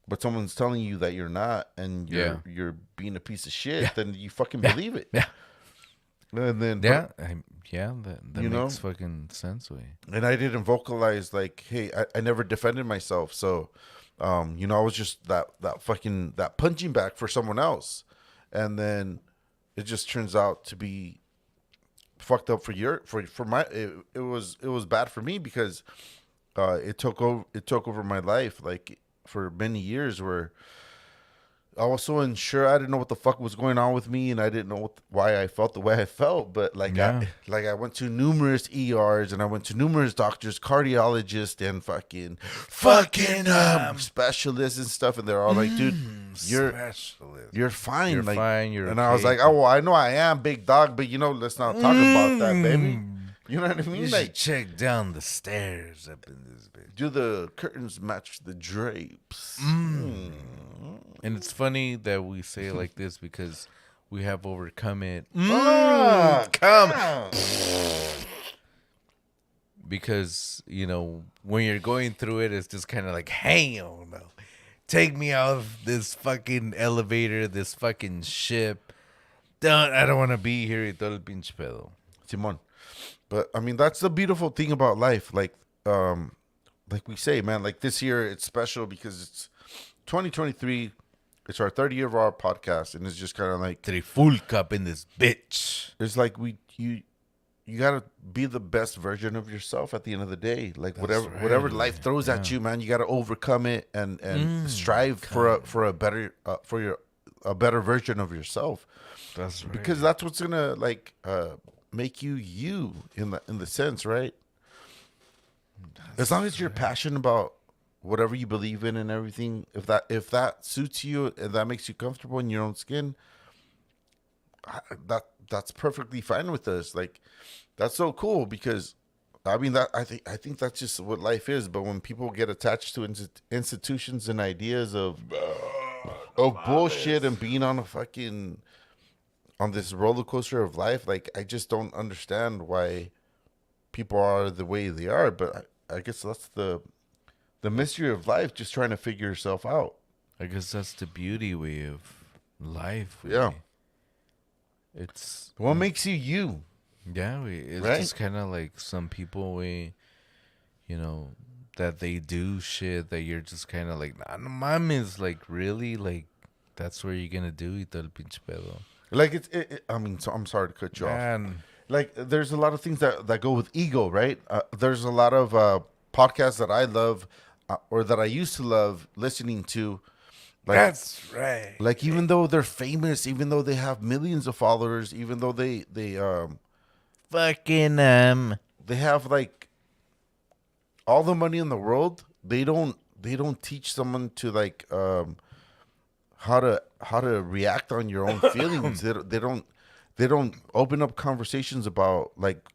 but someone's telling you that you're not, and yeah, you're being a piece of shit, yeah, then you fucking yeah, believe it. yeah, And then, yeah, yeah. That you makes know, fucking sense. Way. and I didn't vocalize like, hey, I never defended myself, so, I was just that fucking that punching back for someone else, and then it just turns out to be fucked up for my it was bad for me because it took over my life like for many years where I was so unsure. I didn't know what the fuck was going on with me, and I didn't know why I felt the way I felt. But like Yeah. I went to numerous ERs and I went to numerous doctors, cardiologists, and fucking specialists and stuff, and they're all like, "Dude, you're Specialist. you're fine. You're like, fine. You're and I was okay. like, "Oh, well, I know I am big dog, but let's not talk about that, baby." You know what I mean? You Like, should check down the stairs up in this bitch. do the curtains match the drapes? And it's funny that we say it like this because we have overcome it. Come. Because, when you're going through it, it's just kind of like, hell no. Take me off this fucking elevator, this fucking ship. I don't want to be here y todo el pinche pedo. Simon. But I mean, that's the beautiful thing about life. Like we say, man, like this year it's special because it's 2023. It's our third year of our podcast, and it's just kind of like Trifulka up in this bitch. it's like you gotta be the best version of yourself at the end of the day. Like whatever life throws at you, man, you gotta overcome it and strive for a better a better version of yourself. That's right. Because that's what's gonna like make you in the sense, right? As long as you're passionate about whatever you believe in and everything, if that suits you and that makes you comfortable in your own skin, that's perfectly fine with us. Like, that's so cool because I mean that I think that's just what life is. But when people get attached to institutions and ideas of bullshit and being on this roller coaster of life, like I just don't understand why people are the way they are. But I guess that's the mystery of life, just trying to figure yourself out. I guess that's the beauty way of life. Yeah. It's What makes you you? yeah, it's Right? just kind of like some people that they do shit that you're just kind of like, nah, no mames, like really, like that's where you're gonna do y todo el pinche pedo. Like I mean, so I'm sorry to cut you off. Man, Like there's a lot of things that go with ego, right? There's a lot of podcasts that I love or that I used to love listening to. Like, that's right. like even though they're famous, even though they have millions of followers, even though they Fucking they have like all the money in the world, they don't teach someone to like how to react on your own feelings. They don't open up conversations about like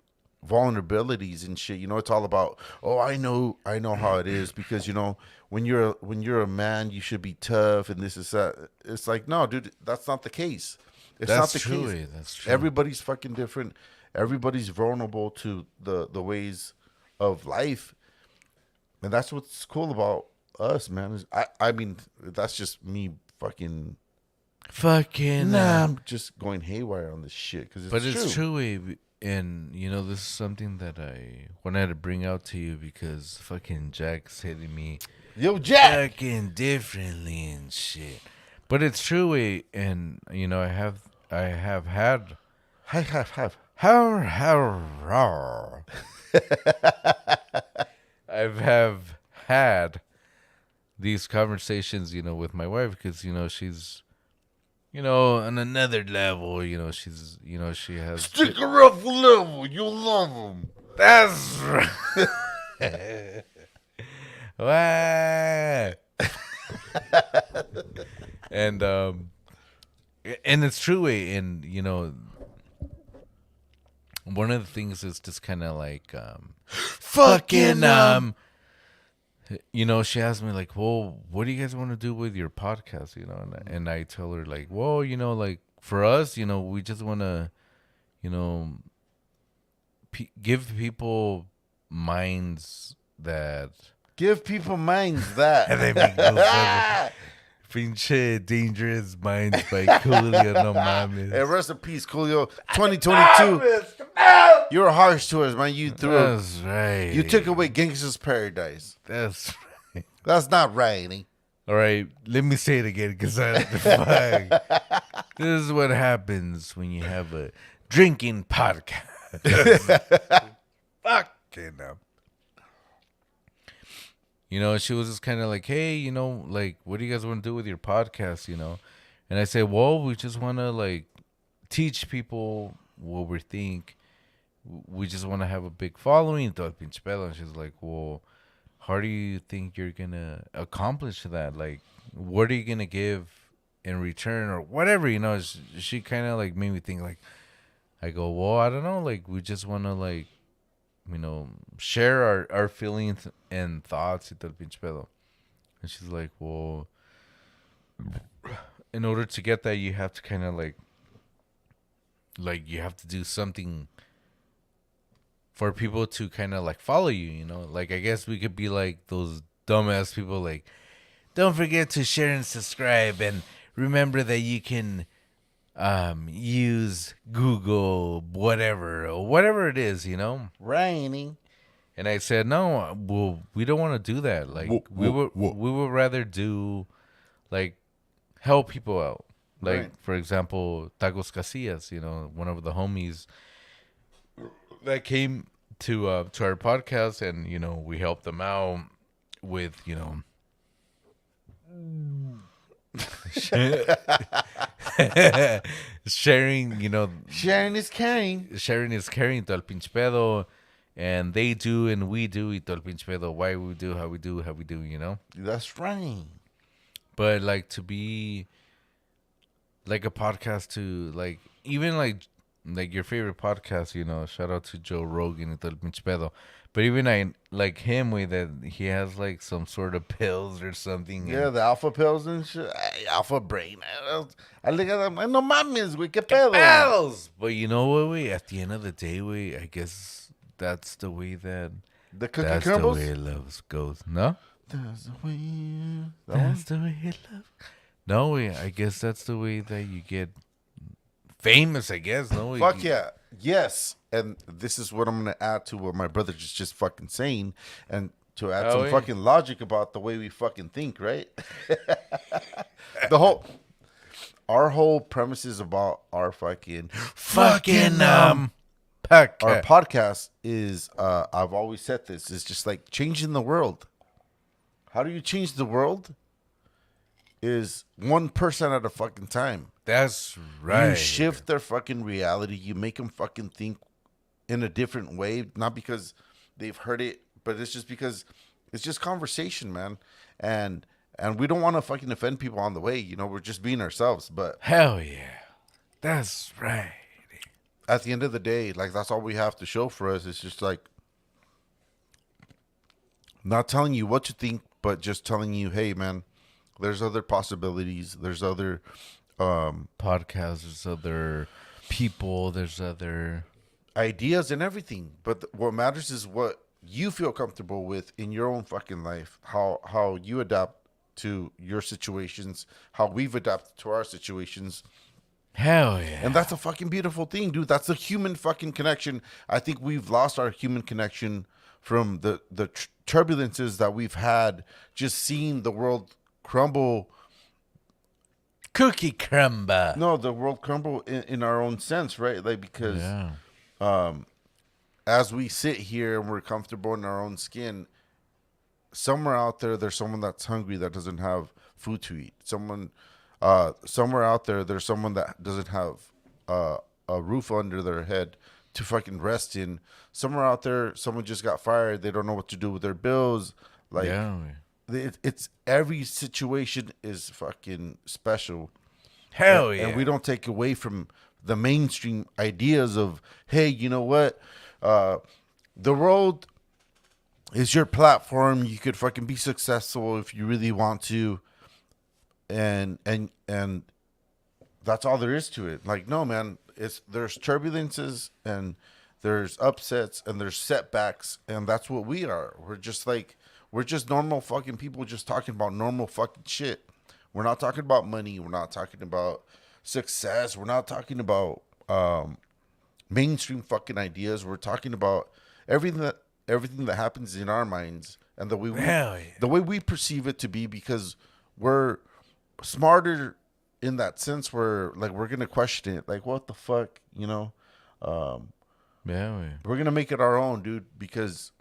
vulnerabilities and shit. It's all about, oh, I know how it is because when you're a man, you should be tough and this is that. It's like, no, dude, that's not the case. It's not the case. That's true. Everybody's fucking different. Everybody's vulnerable to the ways of life, and that's what's cool about us, man. I mean, that's just me fucking. I'm just going haywire on this shit because But it's true, Abe. And this is something that I wanted to bring out to you because fucking Jack's hitting me Yo, Jack. fucking differently and shit. But it's true, and you know, I have had, how, I've have had these conversations, you know, with my wife because you know she's, you know, on another level. You know, she's, you know, she has. Stick around for level. You'll love them. That's right. Wah. and and it's true, and you know, one of the things is just kind of like Fucking you know, she asked me like, well, what do you guys want to do with your podcast, you know? And I tell her like, well, you know, like for us, you know, we just want to, you know, give people minds that give people minds that. they make no sense. Pinche Dangerous Minds by Coolio, no mames. Hey, rest in peace, Coolio. 2022. You were harsh to us, man. You threw. That's right. You took away Gangsta's Paradise. That's right. That's not right, eh? All right, let me say it again because fuck. This is what happens when you have a drinking podcast. Fucking up. You know, she was just kind of like, hey, you know, like, what do you guys want to do with your podcast, you know? And I say, well, we just want to, like, teach people what we think. We just want to have a big following. Todo el pinche pedo. And she's like, well, how do you think you're going to accomplish that? Like, what are you going to give in return or whatever, you know? She kind of, like, made me think, like, I go, well, I don't know. Like, we just want to, like, you know, share our feelings and thoughts y todo el pinche pedo. And she's like, well, in order to get that, you have to kind of like you have to do something for people to kind of like follow you, you know? Like, I guess we could be like those dumbass people like, don't forget to share and subscribe and remember that you can use Google whatever or whatever it is, you know? Raining. And I said, no, well, we don't want to do that. Like, we would rather do, like, help people out. Like, Right. for example, Tacos Casillas, you know, one of the homies that came to our podcast, and, you know, we helped them out with, you know, sharing, you know, Sharing is caring. sharing is caring, todo el pinche pedo, and they do and we do y todo el pinche pedo, why we do, how we do, you know? That's right. But like to be like a podcast to like even like your favorite podcast, you know, shout out to Joe Rogan y todo el pinche pedo. But even I like him with that he has like some sort of pills or something. Yeah, the alpha pills and shit. Ay, alpha brain. I look at them. No mames, güey. ¿Qué pedo? Pills! But you know what, we at the end of the day, we I guess that's the way that The cookie that's crumbles? the way love goes. No? That's the way. That's the way love. No, we I guess that's the way that you get famous, I guess. No, Fuck yeah. Yes. And this is what I'm going to add to what my brother just fucking saying. And to add some yeah. fucking logic about the way we fucking think, right? Our whole premise is about our fucking podcast. our podcast is I've always said this, it's just like changing the world. How do you change the world? Is one person at a fucking time. That's right. You shift their fucking reality. You make them fucking think in a different way. Not because they've heard it, but it's just because it's just conversation, man. And we don't want to fucking offend people on the way. You know, we're just being ourselves. But Hell yeah. That's right. at the end of the day, like that's all we have to show for us. It's just like not telling you what to think, but just telling you, hey, man, there's other possibilities. There's other Podcasts, there's other people, there's other ideas and everything. But what matters is what you feel comfortable with in your own fucking life. How you adapt to your situations. How we've adapted to our situations. hell yeah. And that's a fucking beautiful thing, dude. That's a human fucking connection. I think we've lost our human connection from the turbulences that we've had, just seeing the world crumble cookie crumble. No, the world crumble in our own sense, right? Like, because Yeah. as we sit here and we're comfortable in our own skin, somewhere out there, there's someone that's hungry that doesn't have food to eat. Somewhere out there, there's someone that doesn't have a roof under their head to fucking rest in. Somewhere out there, someone just got fired. They don't know what to do with their bills. Like, Yeah. it's every situation is fucking special. Hell yeah. And we don't take away from the mainstream ideas of, hey, you know what? The world is your platform. You could fucking be successful if you really want to. And that's all there is to it. Like, no, man, there's turbulences and there's upsets and there's setbacks, and that's what we are. We're just normal fucking people just talking about normal fucking shit. We're not talking about money. We're not talking about success. We're not talking about mainstream fucking ideas. We're talking about everything that happens in our minds and the way we perceive it to be, because we're smarter in that sense. Where like we're gonna question it, like, what the fuck, you know? We're gonna make it our own, dude, because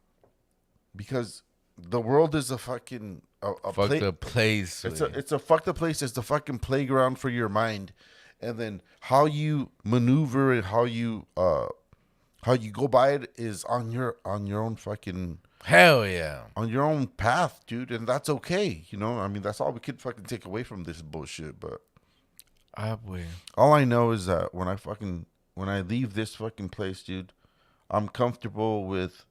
the world is a fucking fucked up place. It's a fucked up place. It's the fucking playground for your mind, and then how you maneuver and how you go by it is on your own fucking hell yeah, on your own path, dude, and that's okay. You know, I mean, that's all we could fucking take away from this bullshit. But all I know is that when I leave this fucking place, dude, I'm comfortable with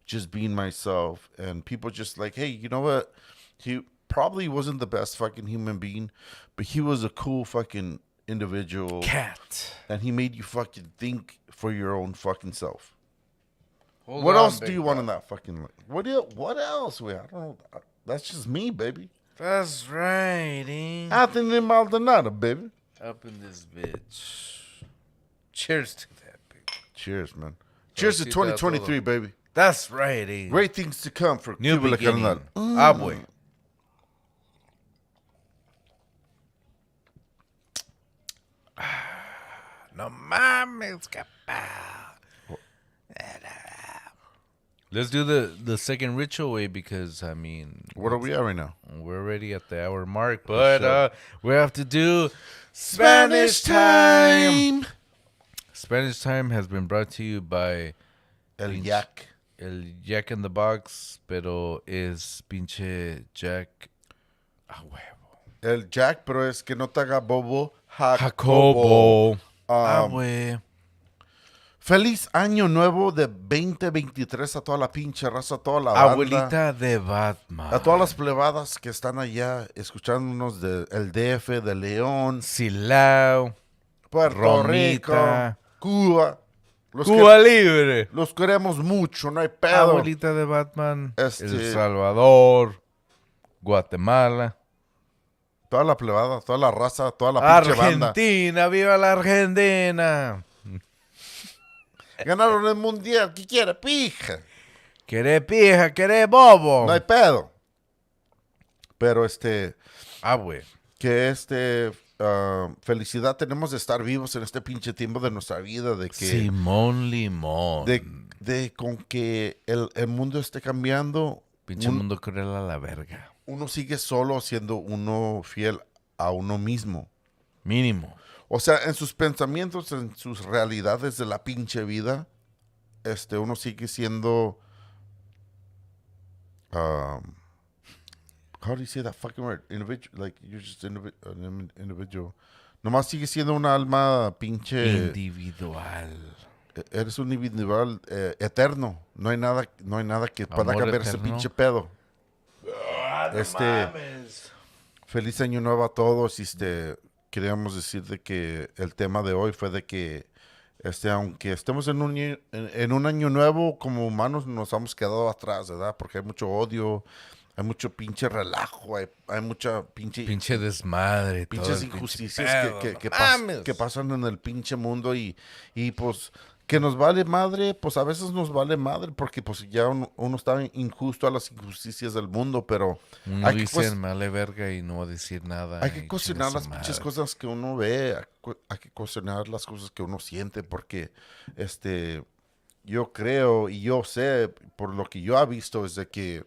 just being myself, and people just like, hey, you know what? He probably wasn't the best fucking human being, but he was a cool fucking individual. Cat. And he made you fucking think for your own fucking self. What else do you want in that fucking life? What else? I don't know. That's just me, baby. That's right, Anthony Maldonado, baby. Up in this bitch. Cheers to that, baby. Cheers, man. Cheers to 2023, baby. That's right, Great things to come for New Cuba beginning. Carnal. Boy. No mames, capaz. Let's do the second ritual way, because I mean, What are we at right now? we're already at the hour mark, but we have to do Spanish time. Spanish time has been brought to you by El Yak. El Jack in the Box, pero es pinche Jack a huevo. El Jack, pero es que no te haga bobo. Jacobo. Feliz año nuevo de 2023 a toda la pinche raza, a toda la banda. Abuelita de Batman. A todas las plebadas que están allá escuchándonos del DF, de León, Silao. Puerto Romita. Rico, Cuba. Cuba Libre. Los queremos mucho, no hay pedo. Abuelita de Batman. El Salvador. Guatemala. Toda la plebada, toda la raza, toda la pinche banda. Argentina, viva la Argentina. Ganaron el mundial, ¿qué quiere, pija? Queré pija, queré bobo. No hay pedo. Pero güey. que felicidad tenemos de estar vivos en este pinche tiempo de nuestra vida, de que Simón Limón. de con que el mundo esté cambiando. Pinche mundo cruel a la verga. Uno sigue solo siendo uno fiel a uno mismo. Mínimo. O sea, en sus pensamientos, en sus realidades de la pinche vida, uno sigue siendo how do you say that fucking word? Individual, like you're just an individual. Nomás sigue siendo una alma pinche individual. Eres un individual eterno. No hay nada que pueda cambiar ese pinche pedo. Mames. Feliz año nuevo a todos. Queríamos decir de que el tema de hoy fue de que aunque estemos en un año nuevo, como humanos nos hemos quedado atrás, ¿verdad? Porque hay mucho odio, hay mucho pinche relajo, hay mucha pinche desmadre, pinches injusticias que pasan en el pinche mundo y pues Que nos vale madre, pues a veces nos vale madre porque pues ya uno está injusto a las injusticias del mundo, pero Uno hay que, dice, me vale verga y no va a decir hay nada que y chinga cuestionar su las pinches madre. cosas que uno ve, hay que cuestionar las cosas que uno siente porque este, yo creo y yo sé, por lo que yo he visto, es de que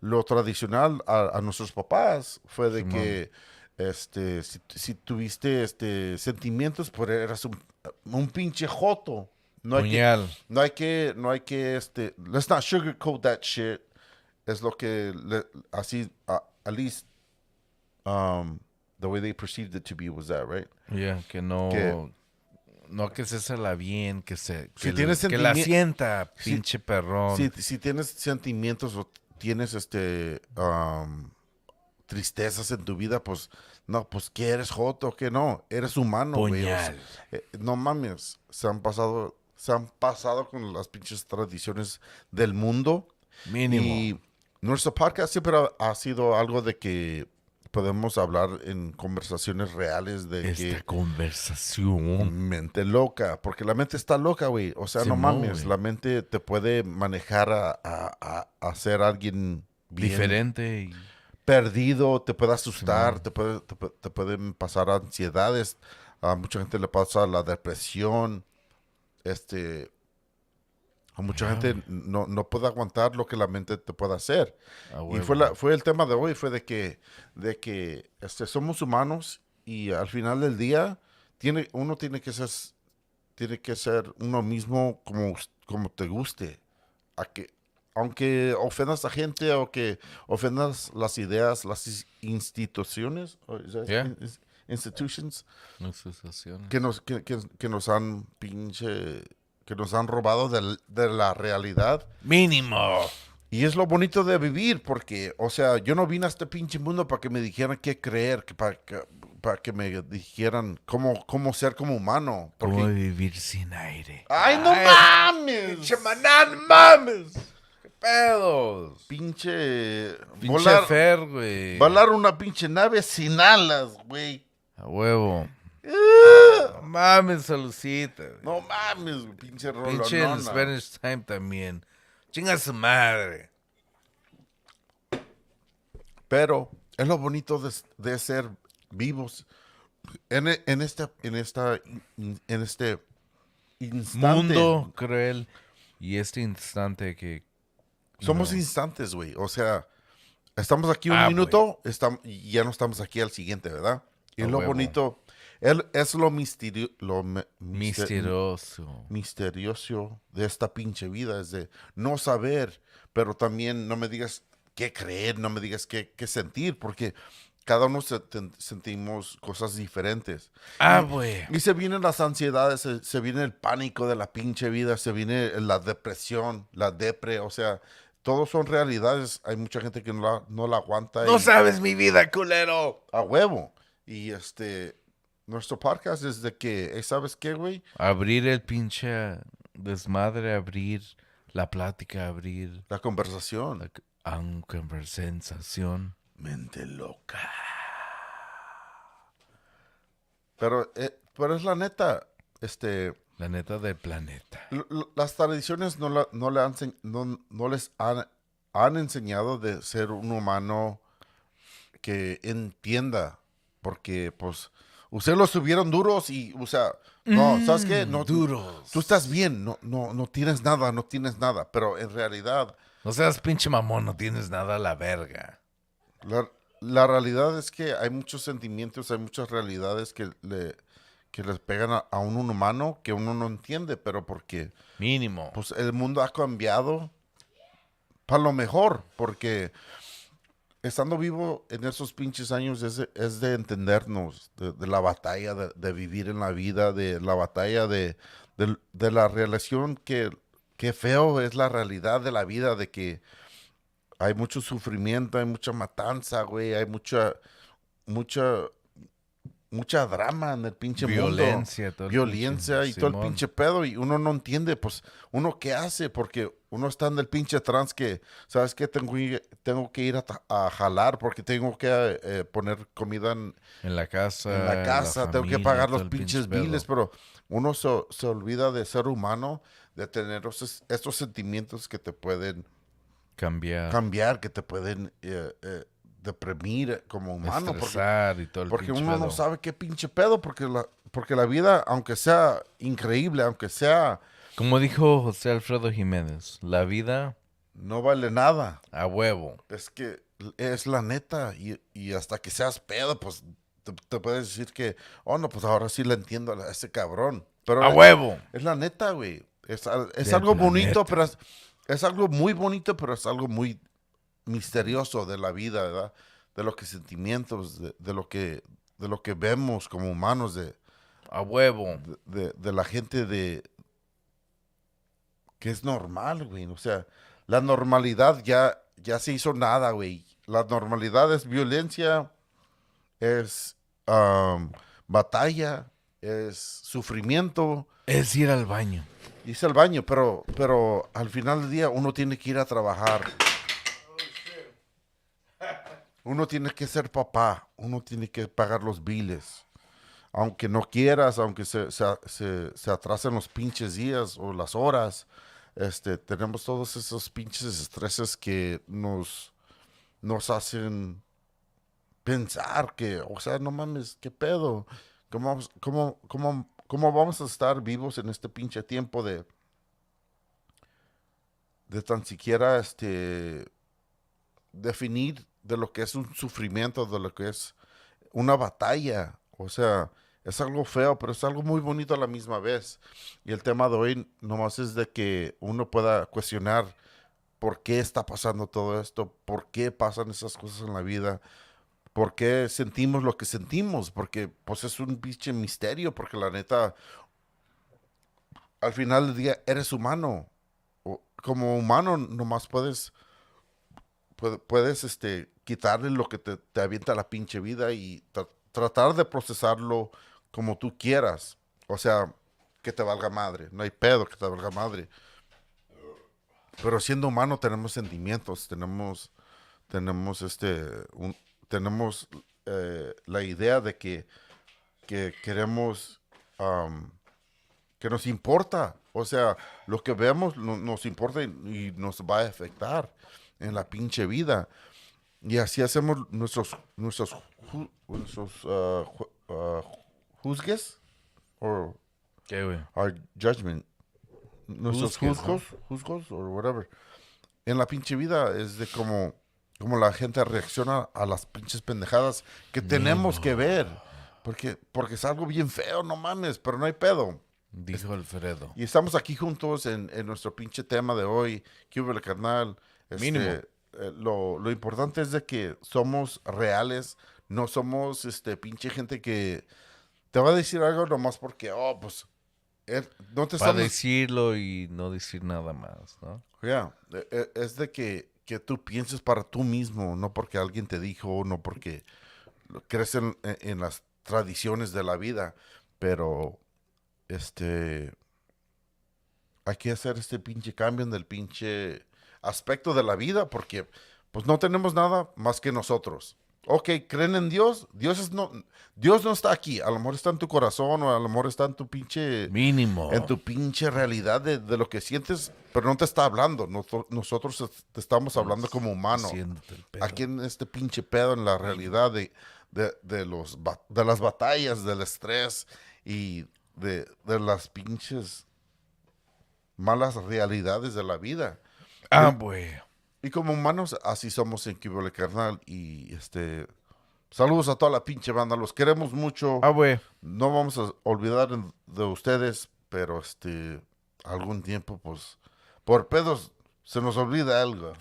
lo tradicional a nuestros papás fue de Simón, que si tuviste sentimientos, pues eras un pinche joto. No hay que, puñal. let's not sugarcoat that shit. Es lo que, así, at least, the way they perceived it to be was that, right? Ya, que Que no que césela bien, si tienes que la sentimientos, sienta, pinche perrón. si tienes sentimientos o tienes tristezas en tu vida, pues no, pues que eres joto, que no, eres humano, güey. O sea, Puñal. no mames, se han pasado con las pinches tradiciones del mundo Mínimo. y nuestro podcast siempre ha sido algo de que podemos hablar en conversaciones reales de Esta que conversación. mente loca, porque la mente está loca, güey. O sea, no Simón, mames, güey. la mente te puede manejar a ser alguien bien Diferente y perdido, te puede asustar, Simón. te pueden pasar ansiedades, a mucha gente le pasa la depresión, este, a mucha Ya, gente güey. no puede aguantar lo que la mente te puede hacer. A Y huevo. fue el tema de hoy, fue de que somos humanos y al final del día uno tiene que ser uno mismo como te guste. Aunque ofendas a gente o que ofendas las ideas, las instituciones, Ya. institutions, Asociaciones. que nos han que nos han robado de la realidad. Mínimo. Y es lo bonito de vivir, porque, o sea, yo no vine a este pinche mundo para que me dijeran qué creer, para que me dijeran cómo ser como humano. ¿Cómo Porque, vivir sin aire? ¡ay, no Ay, mames! pinche maná, no mames. ¿Qué pedos? Pinche Pinche Fer, güey. volar una pinche nave sin alas, güey. A huevo. ¡Ah! No mames, salucita. Güey. No mames, pinche Pinche en rolonona. Spanish Time también. Chinga su madre. Pero es lo bonito de ser vivos en este instante. Mundo cruel. Y este instante que. Somos No. instantes, güey. O sea, estamos aquí un Ah, minuto y ya no estamos aquí al siguiente, ¿verdad? Y A lo huevo. bonito, es lo Misterioso. misterioso de esta pinche vida, es de no saber, pero también no me digas qué creer, no me digas qué sentir, porque cada uno sentimos cosas diferentes. Ah, Y, güey. y se vienen las ansiedades, se viene el pánico de la pinche vida, se viene la depresión, la depre, o sea, todos son realidades. Hay mucha gente que no la aguanta No y sabes mi vida, culero. a huevo. Y nuestro podcast es de que, ¿sabes qué, güey? Abrir el pinche desmadre, abrir la plática, abrir La conversación. la conversación. Mente loca. Pero es la neta, La neta del planeta. las tradiciones no les han enseñado de ser un humano que entienda, porque pues ustedes los tuvieron duros y, o sea, no, ¿sabes qué? No, Duros. tú estás bien, no tienes nada, no tienes nada, pero en realidad No seas pinche mamón, no tienes nada a la verga. la realidad es que hay muchos sentimientos, hay muchas realidades que les pegan a un humano que uno no entiende, pero porque Mínimo. pues el mundo ha cambiado para lo mejor, porque estando vivo en esos pinches años es de entendernos, de la batalla de vivir en la vida, de la batalla de la relación que feo es la realidad de la vida, de que hay mucho sufrimiento, hay mucha matanza, güey, hay mucha mucha drama en el pinche Violencia, mundo. todo el Violencia pinche, y todo el Simón. pinche pedo. Y uno no entiende, pues, uno qué hace, porque uno está en el pinche trance que, ¿sabes qué? Tengo que ir a jalar porque tengo que poner comida En la en la casa, la casa, tengo que familia, pagar todo los el pinche pinches biles, pedo. pero uno se olvida de ser humano, de tener estos sentimientos que te pueden Cambiar, cambiar, que te pueden deprimir como humano, estresar y todo el porque pinche uno no pedo. sabe qué pinche pedo, porque la vida, aunque sea increíble, aunque sea, Como dijo José Alfredo Jiménez, la vida no vale nada. a huevo. Es que es la neta, y hasta que seas pedo, pues te puedes decir que, oh no, pues ahora sí le entiendo a ese cabrón. A Pero huevo. es la neta, güey. Es Del algo bonito, planeta. pero es algo muy bonito, pero es algo muy misterioso de la vida, ¿verdad? De los que sentimientos, de lo que vemos como humanos, A huevo. de la gente que es normal, güey. O sea, la normalidad ya se hizo nada, güey. La normalidad es violencia, es batalla, es sufrimiento. Es ir al baño. Dice el baño, pero al final del día uno tiene que ir a trabajar. Uno tiene que ser papá, uno tiene que pagar los biles. Aunque no quieras, aunque se atrasen los pinches días o las horas, tenemos todos esos pinches estreses que nos hacen pensar que, o sea, no mames, ¿qué pedo? ¿Cómo vamos a estar vivos en este pinche tiempo de tan siquiera definir de lo que es un sufrimiento, de lo que es una batalla? O sea, es algo feo, pero es algo muy bonito a la misma vez. Y el tema de hoy nomás es de que uno pueda cuestionar por qué está pasando todo esto, por qué pasan esas cosas en la vida, por qué sentimos lo que sentimos, porque pues es un pinche misterio, porque la neta, al final del día eres humano. Como humano nomás puedes quitarle lo que te avienta la pinche vida y tratar de procesarlo como tú quieras. O sea, que te valga madre. No hay pedo que te valga madre. Pero siendo humano tenemos sentimientos, tenemos tenemos la idea de que queremos, am, que nos importa. O sea, lo que vemos nos importa y nos va a afectar en la pinche vida. Y así hacemos nuestros juzgues o ¿Qué, güey? our judgment, nuestros Juzgues, ¿no? juzgos o whatever. En la pinche vida es de como la gente reacciona a las pinches pendejadas que tenemos que ver. Porque es algo bien feo, no mames, pero no hay pedo. Dijo Alfredo. Y estamos aquí juntos en nuestro pinche tema de hoy. ¿Qué hubo, carnal? Mínimo. Lo importante es de que somos reales, no somos pinche gente que te va a decir algo nomás porque, oh, pues, no te Para estamos... decirlo y no decir nada más, ¿no? Ya, es de que tú pienses para tú mismo, no porque alguien te dijo, no porque crees en las tradiciones de la vida, pero hay que hacer este pinche cambio en el pinche aspecto de la vida porque pues no tenemos nada más que nosotros. Ok, creen en Dios. Dios no está aquí. A lo mejor está en tu corazón o a lo mejor está Mínimo. en tu pinche realidad de lo que sientes, pero no te está hablando. Nosotros te estamos hablando como humano. Haciéndote el pedo. Aquí en este pinche pedo, en la realidad de las batallas, del estrés y de las pinches malas realidades de la vida. Ah, güey. Y como humanos, así somos en Kibole Carnal. Y saludos a toda la pinche banda. Los queremos mucho. Ah, güey. No vamos a olvidar de ustedes, pero algún tiempo, pues, por pedos se nos olvida algo.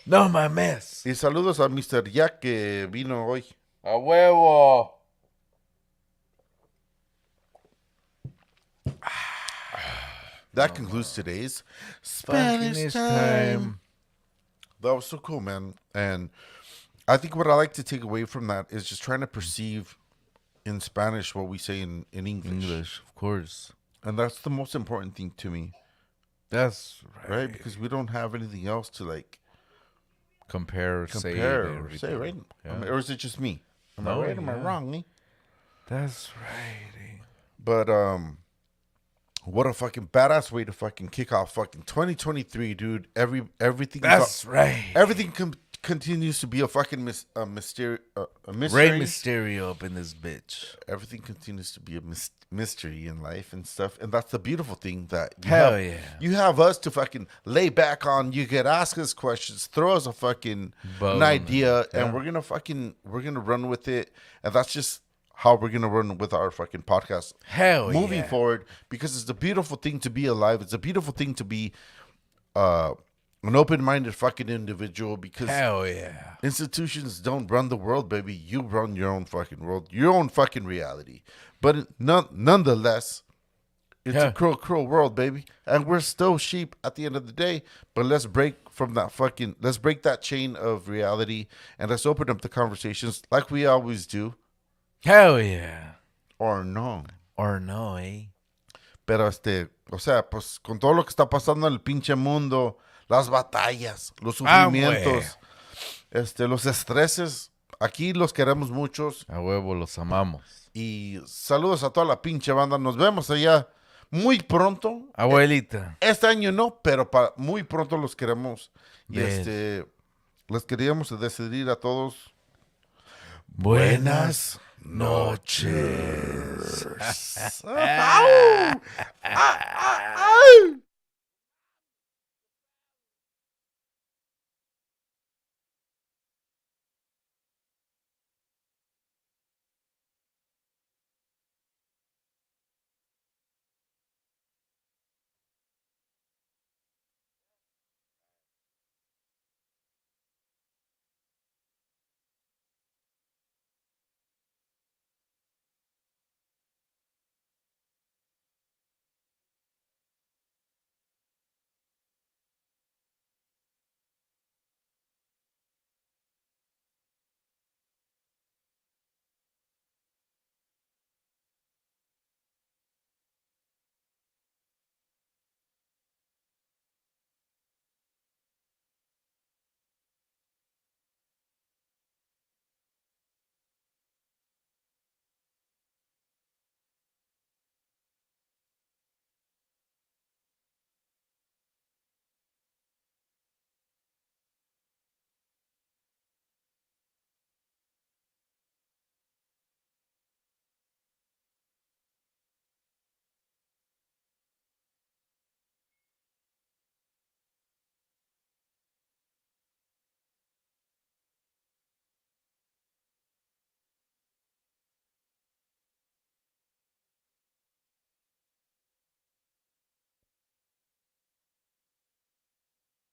No mames. Y saludos a Mr. Jack que vino hoy. A huevo. That concludes today's Spanish time. That was so cool, man. And I think what I like to take away from that is just trying to perceive in Spanish what we say in English. English, of course. And that's the most important thing to me, That's right. right? Because we don't have anything else to like Compare, say, compare and or say, everything. right? Yeah. Or is it just me? Am No, I right? Am I yeah. wrong? Eh? That's right. But what a fucking badass way to fucking kick off fucking 2023, dude. Everything That's right. everything continues to be a fucking mystery. Rey Mysterio up in this bitch. Everything continues to be a mystery in life and stuff, and that's the beautiful thing that Hell yeah. you have us to fucking lay back on. You could ask us questions, throw us a fucking Bone. an idea, Yeah. and we're gonna run with it, and that's just how we're gonna run with our fucking podcast Hell moving yeah. forward, because it's a beautiful thing to be alive. It's a beautiful thing to be an open-minded fucking individual, because Hell yeah. institutions don't run the world, baby. You run your own fucking world, your own fucking reality. But nonetheless, it's Yeah. a cruel world, baby. And we're still sheep at the end of the day. But let's break that chain of reality, and let's open up the conversations like we always do. Hell yeah. Or no. Or no, eh? Pero o sea, pues con todo lo que está pasando en el pinche mundo, las batallas, los sufrimientos, los estreses, aquí los queremos muchos. A huevo, los amamos. Y saludos a toda la pinche banda. Nos vemos allá muy pronto. Abuelita. Este año no, pero muy pronto los queremos. Y Bien. les queríamos decidir a todos. Buenas noches. Au. Au.